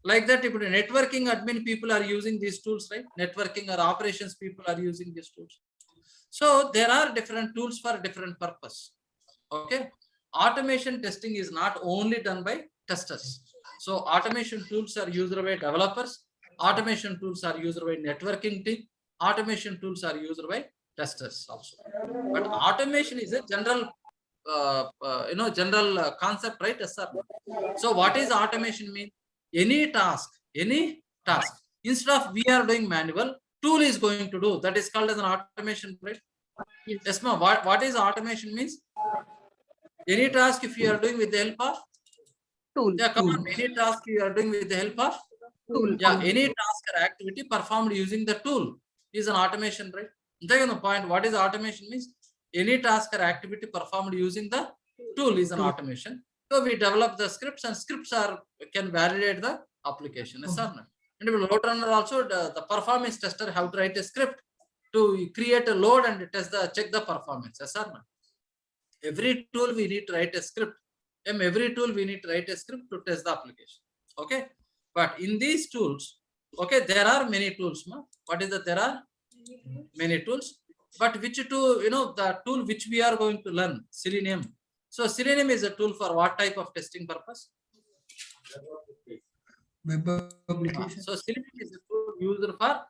Speaker 1: Like that, if networking admin people are using these tools, right? Networking or operations people are using these tools. So there are different tools for different purpose. Okay. Automation testing is not only done by testers. So automation tools are used by developers. Automation tools are used by networking team. Automation tools are used by testers also. But automation is a general, general concept, right? Yes, sir. So what is automation mean? Any task, instead of we are doing manual, tool is going to do. That is called as an automation, right? Yes, ma'am. What is automation means? Any task if you are doing with the help of
Speaker 3: Tool.
Speaker 1: yeah, come on. Any task you are doing with the help of
Speaker 3: Tool.
Speaker 1: yeah, any task or activity performed using the tool is an automation, right? Second point, what is automation means? Any task or activity performed using the tool is an automation. So we develop the scripts, and scripts can validate the application. Yes, sir. And load runner also, the performance tester have to write a script to create a load and check the performance. Yes, sir. Every tool we need to write a script. Every tool we need to write a script to test the application. Okay. But in these tools, okay, there are many tools. What is that? There are many tools. But which tool, the tool which we are going to learn, Selenium. So Selenium is a tool for what type of testing purpose?
Speaker 5: Web application.
Speaker 1: So Selenium is a tool used for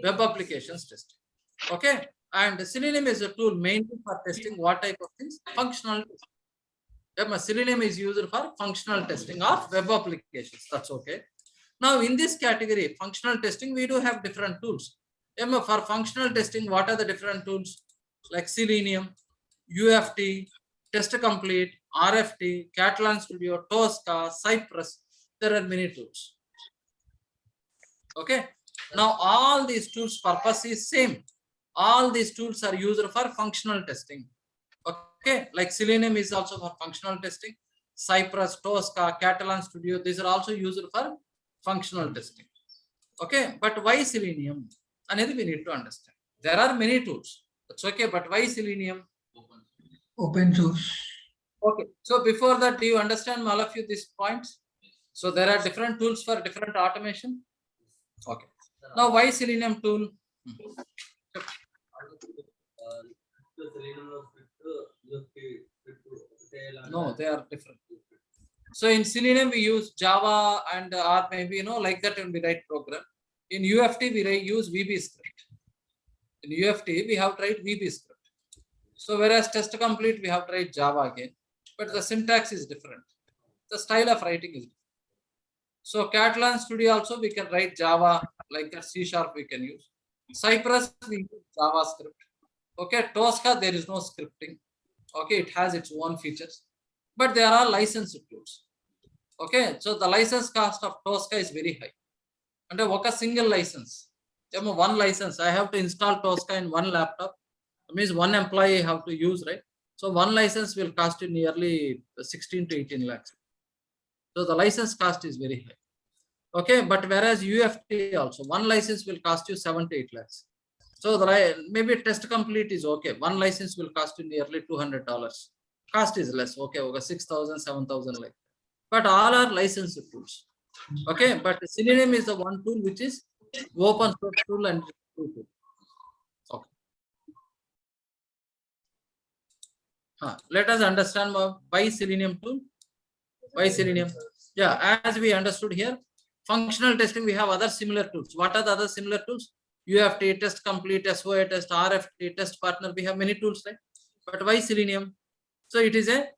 Speaker 1: web applications testing. Okay. And Selenium is a tool mainly for testing what type of things? Functional testing. Selenium is used for functional testing of web applications. That's okay. Now, in this category, functional testing, we do have different tools. For functional testing, what are the different tools? Like Selenium, UFT, Test Complete, RFT, Catalan Studio, Tosca, Cypress. There are many tools. Okay. Now, all these tools' purpose is same. All these tools are used for functional testing. Okay, like Selenium is also for functional testing. Cypress, Tosca, Catalan Studio, these are also used for functional testing. Okay, but why Selenium? Another we need to understand. There are many tools. That's okay, but why Selenium?
Speaker 5: Open source.
Speaker 1: Okay, so before that, do you understand all of you these points? So there are different tools for different automation. Okay. Now, why Selenium tool? No, they are different. So in Selenium we use Java and or maybe like that when we write program. In UFT we use VB script. In UFT we have to write VB script. So whereas test complete we have to write Java again, but the syntax is different. The style of writing is different. So Catalan Studio also we can write Java, like that C# we can use. Cypress we use JavaScript. Okay, Tosca there is no scripting. Okay, it has its own features, but they are all licensed tools. Okay, so the license cost of Tosca is very high. And a single license, one license, I have to install Tosca in one laptop. That means one employee have to use, right? So one license will cost you nearly 16 to 18 lakhs. So the license cost is very high. Okay, but whereas UFT also, one license will cost you 7 to 8 lakhs. So the maybe test complete is okay. One license will cost you nearly $200. Cost is less. Okay, 6,000, 7,000 like. But all are licensed tools. Okay, but Selenium is the one tool which is open source tool and tool. Okay. Let us understand why Selenium tool. Why Selenium? Yeah, as we understood here, functional testing, we have other similar tools. What are the other similar tools? UFT, test complete, SOA test, RFT, test partner. We have many tools, right? But why Selenium? So it is a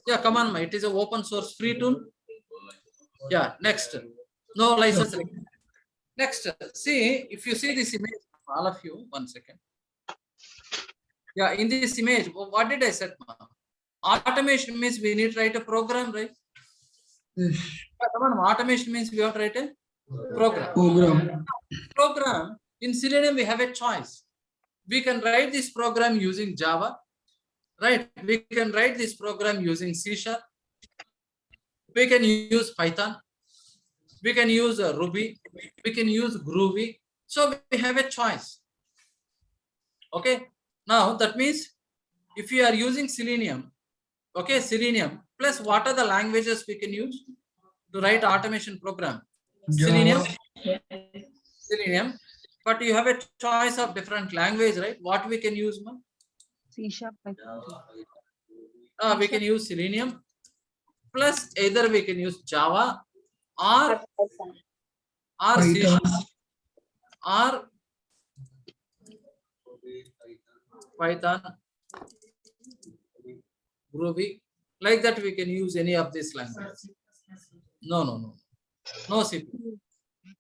Speaker 1: Yeah, come on, it is an open source free tool. Yeah, next. No license. Next, see, if you see this image, all of you, 1 second. Yeah, in this image, what did I say? Automation means we need to write a program, right?
Speaker 5: Yes.
Speaker 1: Automation means we have to write a program. Program in Selenium we have a choice. We can write this program using Java, right? We can write this program using C#. We can use Python. We can use Ruby. We can use Groovy. So we have a choice. Okay. Now that means if you are using Selenium, okay, Selenium plus what are the languages we can use to write automation program? Selenium, but you have a choice of different language, right? What we can use, man?
Speaker 3: C#.
Speaker 1: We can use Selenium plus either we can use Java or C# or Python, Groovy. Like that we can use any of these languages. No C++.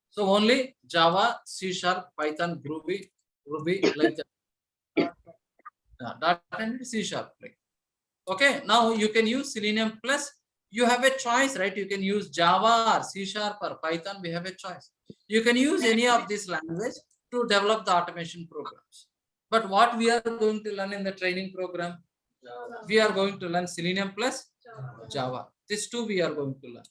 Speaker 1: So only Java, C#, Python, Groovy, Ruby, like that. .NET, C#. Like. Okay, now you can use Selenium plus. You have a choice, right? You can use Java or C# or Python. We have a choice. You can use any of these language to develop the automation programs. But what we are going to learn in the training program, we are going to learn Selenium plus Java. These two we are going to learn.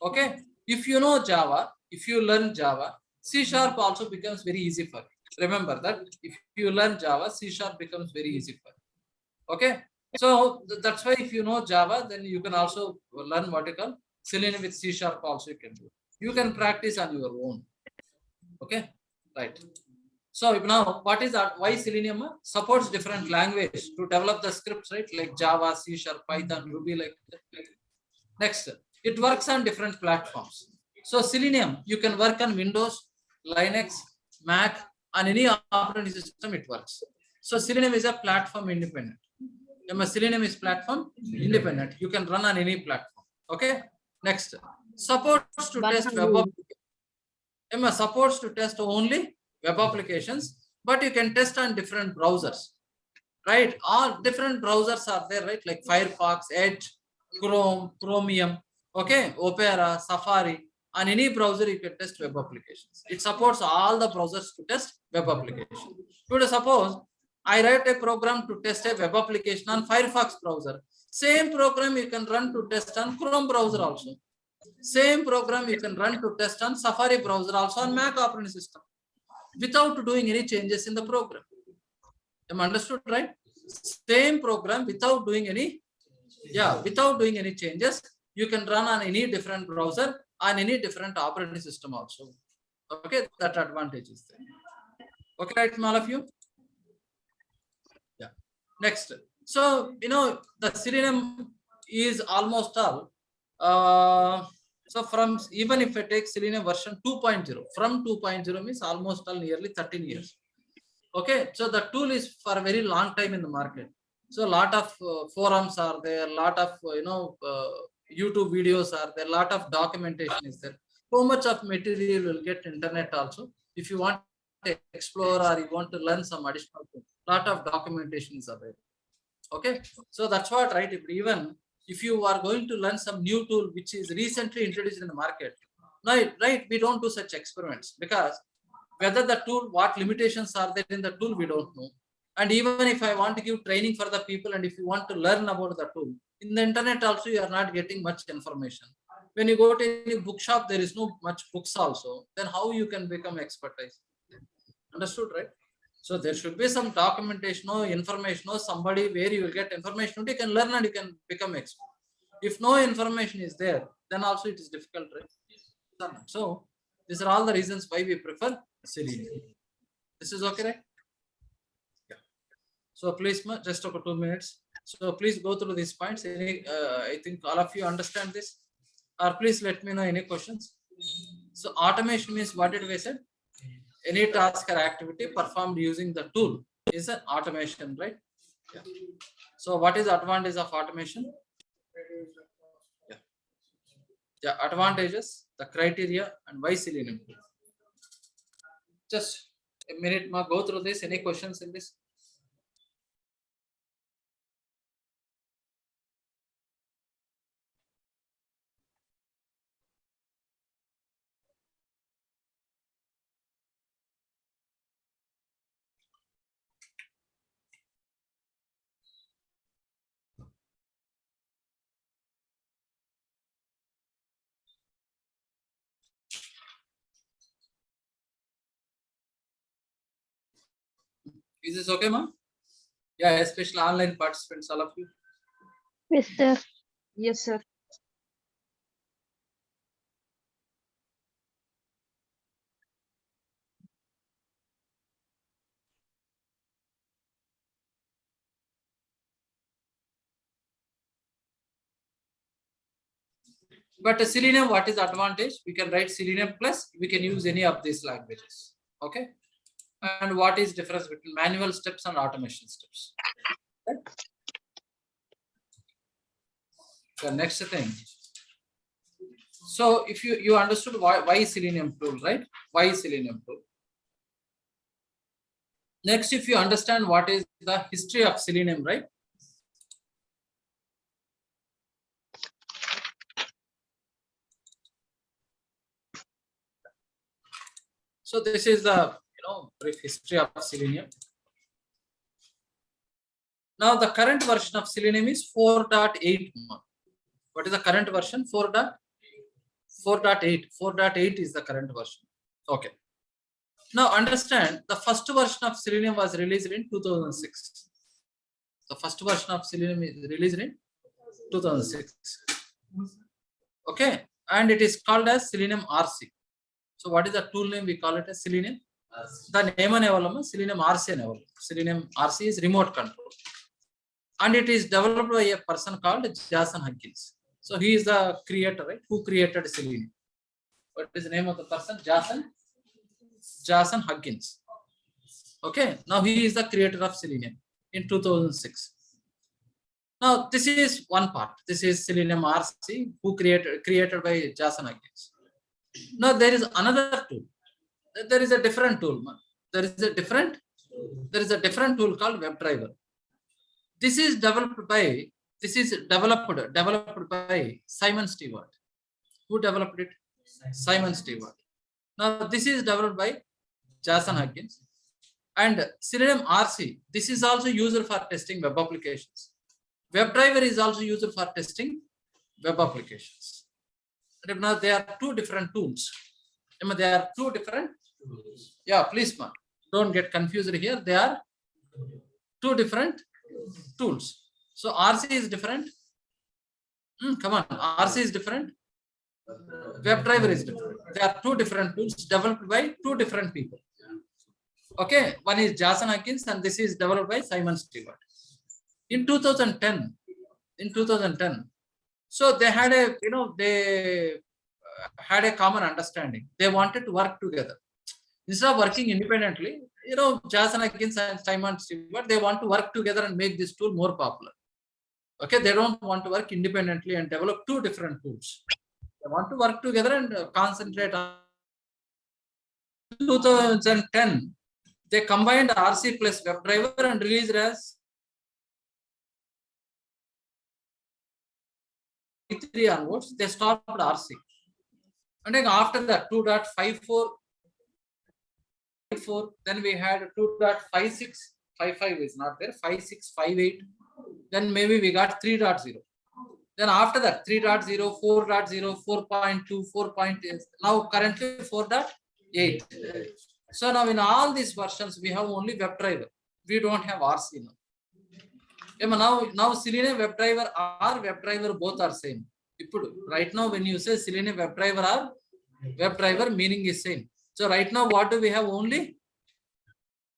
Speaker 1: Okay. If you know Java, if you learn Java, C# also becomes very easy for you. Remember that if you learn Java, C# becomes very easy for you. Okay. So that's why if you know Java, then you can also learn what you call Selenium with C# also you can do. You can practice on your own. Okay. Right. So now what is that? Why Selenium supports different language to develop the scripts, right? Like Java, C#, Python, Ruby, like that. Next, it works on different platforms. So Selenium, you can work on Windows, Linux, Mac, on any operating system it works. So Selenium is a platform independent. Selenium is platform independent. You can run on any platform. Okay. Next, supports to test web applications. Supports to test only web applications, but you can test on different browsers. Right? All different browsers are there, right? Like Firefox, Edge, Chrome, Chromium, okay, Opera, Safari. On any browser, you can test web applications. It supports all the browsers to test web applications. Today, suppose I write a program to test a web application on Firefox browser. Same program you can run to test on Chrome browser also. Same program you can run to test on Safari browser also on Mac operating system without doing any changes in the program. Am I understood, right? Same program without doing any changes, you can run on any different browser on any different operating system also. Okay, that advantage is there. Okay, right, all of you? Yeah. Next. So, the Selenium is almost all. So from, even if I take Selenium version 2.0, from 2.0 means almost all nearly 13 years. Okay, so the tool is for a very long time in the market. So a lot of forums are there, a lot of YouTube videos are there, a lot of documentation is there. So much of material will get internet also. If you want to explore or you want to learn some additional thing, lot of documentation is available. Okay, so that's what, right? Even if you are going to learn some new tool which is recently introduced in the market, right? We don't do such experiments because whether the tool, what limitations are there in the tool, we don't know. And even if I want to give training for the people, and if you want to learn about the tool, in the internet also you are not getting much information. When you go to any bookshop, there is no much books also. Then how you can become expertise? Understood, right? So there should be some documentation or information or somebody where you will get information, you can learn and you can become expert. If no information is there, then also it is difficult, right? So these are all the reasons why we prefer Selenium. This is okay, right? Yeah. So please, just over 2 minutes. So please go through these points. I think all of you understand this. Or please let me know any questions. So automation means, what did we say? Any task or activity performed using the tool is an automation, right? Yeah. So what is the advantage of automation? Yeah, advantages, the criteria, and why Selenium. Just a minute, ma, go through this. Any questions in this? Is this okay, ma? Yeah, especially online participants, all of you.
Speaker 2: Yes, sir.
Speaker 3: Yes, sir.
Speaker 1: But Selenium, what is the advantage? We can write Selenium plus, we can use any of these languages. Okay. And what is difference between manual steps and automation steps? Okay. The next thing. So if you understood why Selenium tool, right? Why Selenium tool? Next, if you understand what is the history of Selenium, right? So this is the brief history of Selenium. Now the current version of Selenium is 4.8. What is the current version? 4.8. 4.8 is the current version. Okay. Now understand, the first version of Selenium was released in 2006. The first version of Selenium is released in 2006. Okay. And it is called as Selenium RC. So what is the tool name? We call it as Selenium. The name of Selenium RC. Selenium RC is remote control. And it is developed by a person called Jason Huggins. So he is the creator, right? Who created Selenium? What is the name of the person? Jason Huggins. Okay. Now he is the creator of Selenium in 2006. Now this is one part. This is Selenium RC, who created by Jason Huggins. Now there is another tool. There is a different tool. There is a different tool called WebDriver. This is developed by Simon Stewart. Who developed it? Simon Stewart. Now this is developed by Jason Huggins. And Selenium RC, this is also used for testing web applications. WebDriver is also used for testing web applications. And now there are two different tools. There are two different. Yeah, please, man. Don't get confused here. They are two different tools. So RC is different. Come on, RC is different. WebDriver is different. There are two different tools developed by two different people. Okay, one is Jason Huggins and this is developed by Simon Stewart. In 2010, so they had a common understanding. They wanted to work together. Instead of working independently, Jason Huggins and Simon Stewart, they want to work together and make this tool more popular. Okay, they don't want to work independently and develop two different tools. They want to work together and concentrate on 2010. They combined RC plus WebDriver and released as 3 onwards. They stopped RC. And then after that, 2.54, then we had 2.56, 55 is not there, 56, 58. Then maybe we got 3.0. Then after that, 3.0, 4.0, 4.2, 4.8. Now currently 4.8. So now in all these versions, we have only WebDriver. We don't have RC now. Now Selenium WebDriver or WebDriver both are same. Right now when you say Selenium WebDriver or WebDriver, meaning is same. So right now what do we have only?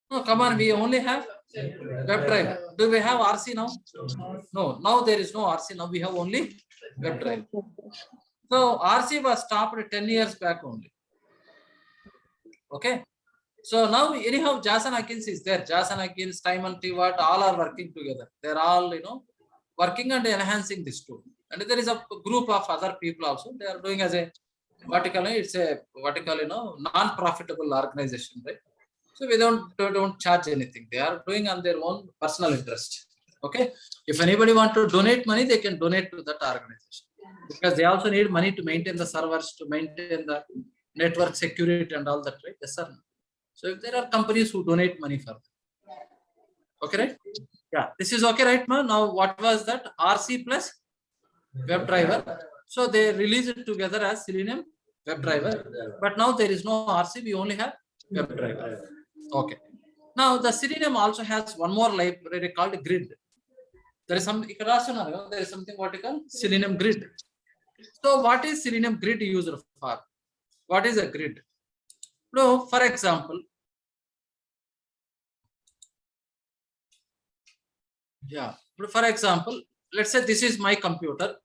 Speaker 1: No, come on, we only have WebDriver. Do we have RC now? No, now there is no RC. Now we have only WebDriver. So RC was stopped 10 years back only. Okay. So now anyhow Jason Huggins is there. Jason Huggins, Simon Stewart, all are working together. They're all working and enhancing this tool. And there is a group of other people also. They are doing as a vertical. It's a vertical, non-profitable organization, right? So we don't charge anything. They are doing on their own personal interest. Okay. If anybody want to donate money, they can donate to that organization because they also need money to maintain the servers, to maintain the network security and all that, right? Yes, sir. So if there are companies who donate money for them. Okay, right? Yeah, this is okay, right, ma? Now what was that? RC plus WebDriver. So they release it together as Selenium WebDriver. But now there is no RC, we only have WebDriver. Okay. Now the Selenium also has one more library called grid. There is some there is something what you call Selenium grid. So what is Selenium grid used for? What is a grid? No, for example, yeah. For example, let's say this is my computer.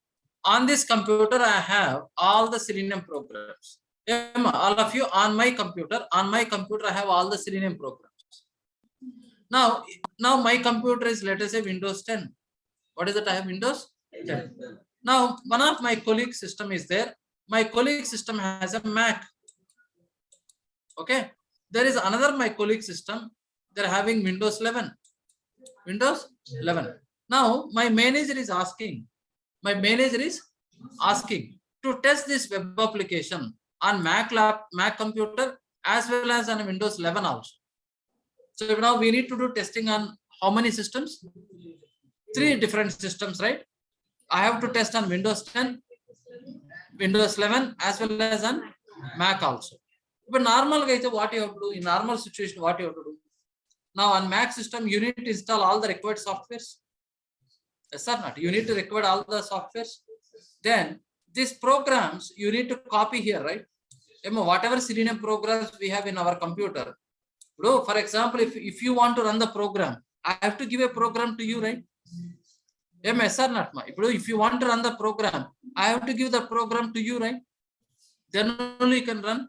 Speaker 1: On this computer, I have all the Selenium programs. All of you on my computer, I have all the Selenium programs. Now my computer is, let us say, Windows 10. What is it? I have Windows 10. Now, one of my colleague system is there. My colleague system has a Mac. Okay. There is another my colleague system. They're having Windows 11. Windows 11. Now, my manager is asking to test this web application on Mac computer as well as on Windows 11 also. So now we need to do testing on how many systems? 3 different systems, right? I have to test on Windows 10, Windows 11 as well as on Mac also. But normal what you have to do in normal situation, what you have to do? Now on Mac system, you need to install all the required softwares. Yes or not? You need to record all the softwares. Then these programs you need to copy here, right? Whatever Selenium programs we have in our computer. For example, if you want to run the program, I have to give a program to you, right? Yes or not? If you want to run the program, I have to give the program to you, right? Then only you can run.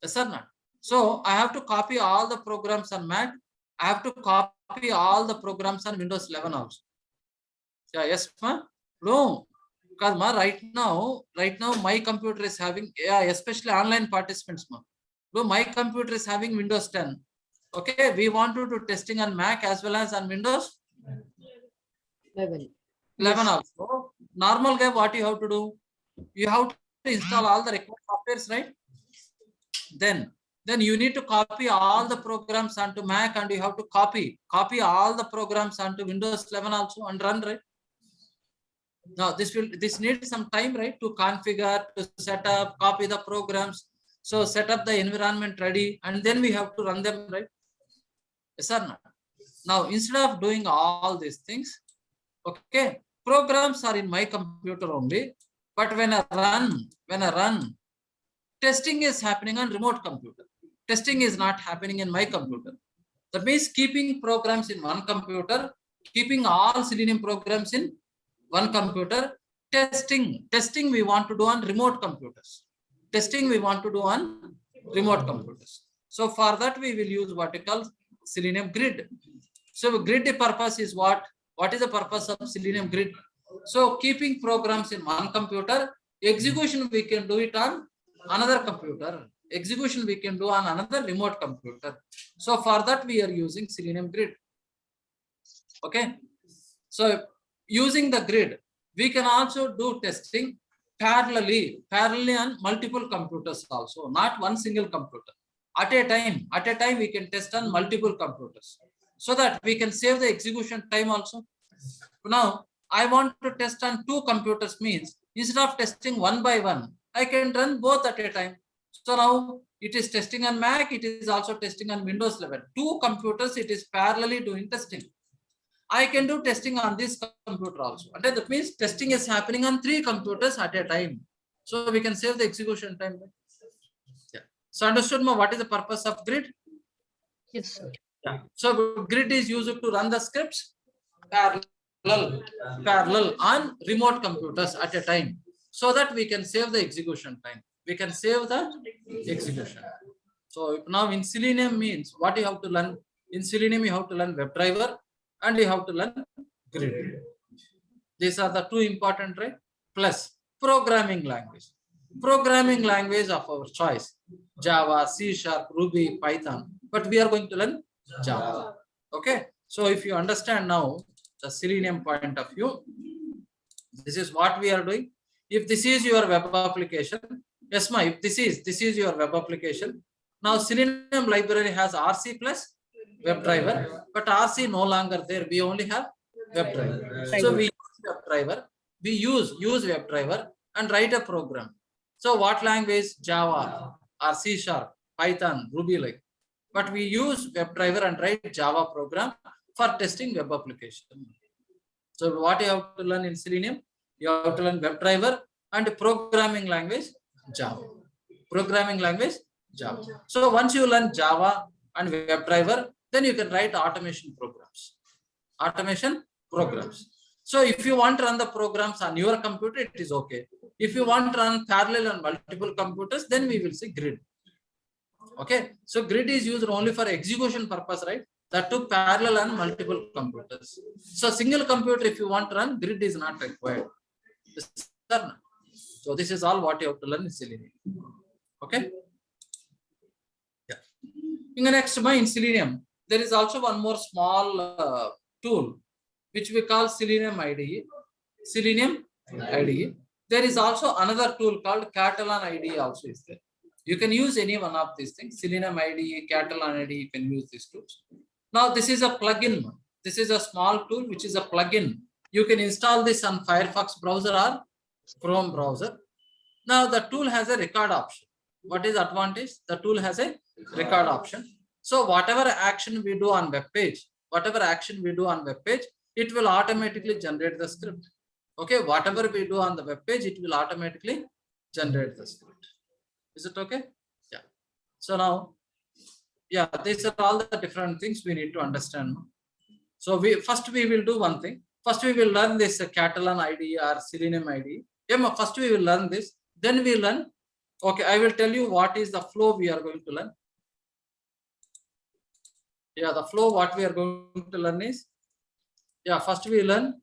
Speaker 1: Yes or not? So I have to copy all the programs on Mac. I have to copy all the programs on Windows 11 also. Yeah, yes, ma? No, because ma, right now my computer is having, especially online participants, ma. No, my computer is having Windows 10. Okay, we want to do testing on Mac as well as on Windows 11 also. Normal guy, what you have to do? You have to install all the required softwares, right? Then you need to copy all the programs onto Mac, and you have to copy all the programs onto Windows 11 also and run, right? Now this needs some time, right, to configure, to set up, copy the programs. So set up the environment ready, and then we have to run them, right? Yes or not? Now instead of doing all these things, okay, programs are in my computer only, but when I run, testing is happening on remote computer. Testing is not happening in my computer. That means keeping programs in one computer, keeping all Selenium programs in one computer. Testing we want to do on remote computers. So for that we will use what we call Selenium grid. So grid purpose is what? What is the purpose of Selenium grid? So keeping programs in one computer, execution we can do it on another computer. Execution we can do on another remote computer. So for that we are using Selenium grid. Okay. So using the grid, we can also do testing parallelly on multiple computers also, not one single computer. At a time we can test on multiple computers, so that we can save the execution time also. Now I want to test on 2 computers, means instead of testing one by one, I can run both at a time. So now it is testing on Mac, it is also testing on Windows 11. 2 computers, it is parallelly doing testing. I can do testing on this computer also. And that means testing is happening on 3 computers at a time. So we can save the execution time. Yeah. So understood what is the purpose of grid?
Speaker 3: Yes, sir.
Speaker 1: Yeah. So grid is used to run the scripts parallel on remote computers at a time, so that we can save the execution time. So now in Selenium means what you have to learn? In Selenium you have to learn WebDriver and you have to learn grid. These are the two important, right? Plus programming language. Programming language of our choice. Java, C Sharp, Ruby, Python. But we are going to learn Java. Okay. So if you understand now the Selenium point of view, this is what we are doing. If this is your web application, yes, ma, if this is your web application. Now Selenium library has RC plus WebDriver, but RC no longer there. We only have WebDriver. So we use WebDriver. We use WebDriver and write a program. So what language? Java or C Sharp, Python, Ruby like. But we use WebDriver and write Java program for testing web application. So what you have to learn in Selenium? You have to learn WebDriver and programming language Java. Programming language Java. So once you learn Java and WebDriver, then you can write automation programs. Automation programs. So if you want to run the programs on your computer, it is okay. If you want to run parallel on multiple computers, then we will say grid. Okay. So grid is used only for execution purpose, right? That took parallel on multiple computers. So single computer, if you want to run, grid is not required. So this is all what you have to learn in Selenium. Okay. Yeah. In the next in Selenium, there is also one more small tool which we call Selenium IDE. Selenium IDE. There is also another tool called Catalan IDE also is there. You can use any one of these things. Selenium IDE, Catalan IDE, you can use these tools. Now this is a plugin. This is a small tool which is a plugin. You can install this on Firefox browser or Chrome browser. Now the tool has a record option. What is advantage? The tool has a record option. So whatever action we do on web page, it will automatically generate the script. Okay, whatever we do on the web page, it will automatically generate the script. Is it okay? Yeah. So now, yeah, these are all the different things we need to understand. So we will do one thing. First we will learn this Catalan IDE or Selenium IDE. Yeah, first we will learn this. Then we learn. Okay, I will tell you what is the flow we are going to learn. Yeah, the flow what we are going to learn is, yeah, first we learn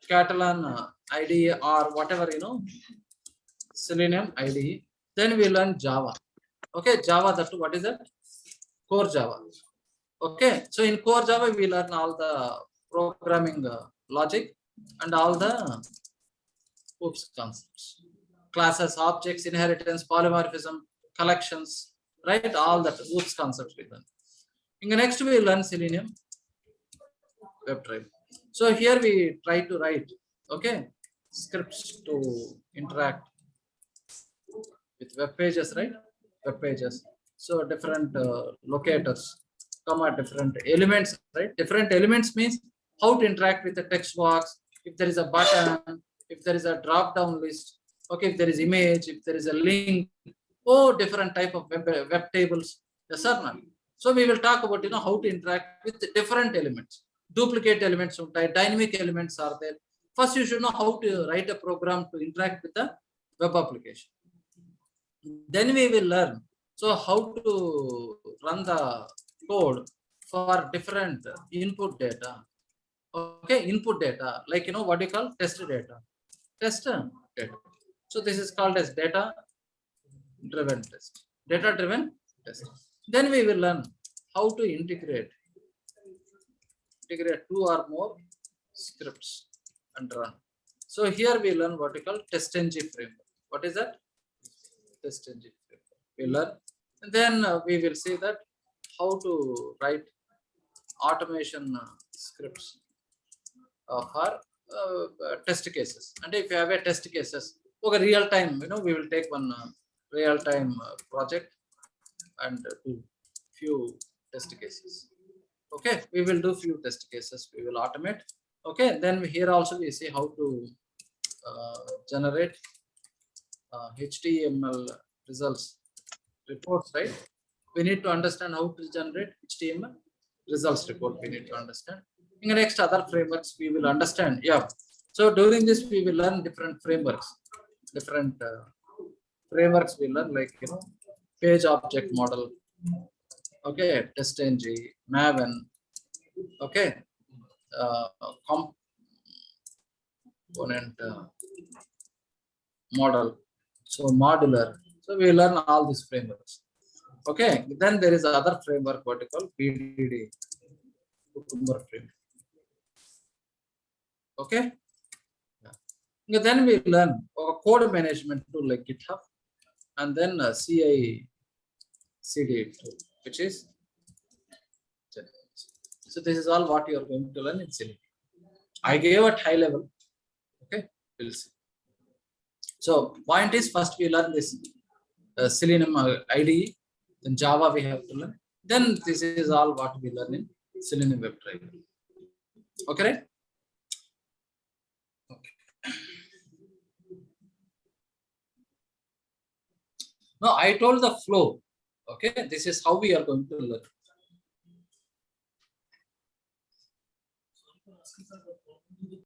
Speaker 1: Catalan IDE or whatever, Selenium IDE. Then we learn Java. Okay, Java, that what is that? Core Java. Okay, so in core Java we learn all the programming logic and all the concepts. Classes, objects, inheritance, polymorphism, collections, right? All that OOPS concepts we learn. In the next we learn Selenium WebDriver. So here we try to write, okay, scripts to interact with web pages, right? Web pages. So different locators, different elements, right? Different elements means how to interact with the text box, if there is a button, if there is a drop down list, okay, if there is image, if there is a link, different type of web tables. Yes or no? So we will talk about how to interact with the different elements. Duplicate elements, dynamic elements are there. First, you should know how to write a program to interact with the web application. Then we will learn how to run the code for different input data. Okay, input data, like what you call test data. So this is called as data driven test. Then we will learn how to integrate two or more scripts and run. So here we learn what we call testng framework. What is that? Testng framework. We learn, and then we will see that how to write automation scripts for test cases. And if you have a test cases, okay, real time, we will take one real time project and do few test cases. Okay, we will do few test cases. We will automate. Okay, then here also we see how to generate HTML results reports, right? We need to understand how to generate HTML results report. We need to understand. In the next other frameworks, we will understand. Yeah. So during this, we will learn different frameworks. Different frameworks we learn, like page object model. Okay, testng, Maven. Okay, component model. So modular. So we learn all these frameworks. Okay. Then there is other framework what we call PDD, Cucumber framework. Okay. Yeah. Then we learn code management tool like GitHub, and then CI CD tool, which is. So this is all what you are going to learn in Selenium. I gave at high level. Okay, we'll see. So point is first we learn this Selenium IDE, then Java we have to learn. Then this is all what we learn in Selenium WebDriver. Okay, right? Okay. Now I told the flow. Okay, this is how we are going to learn.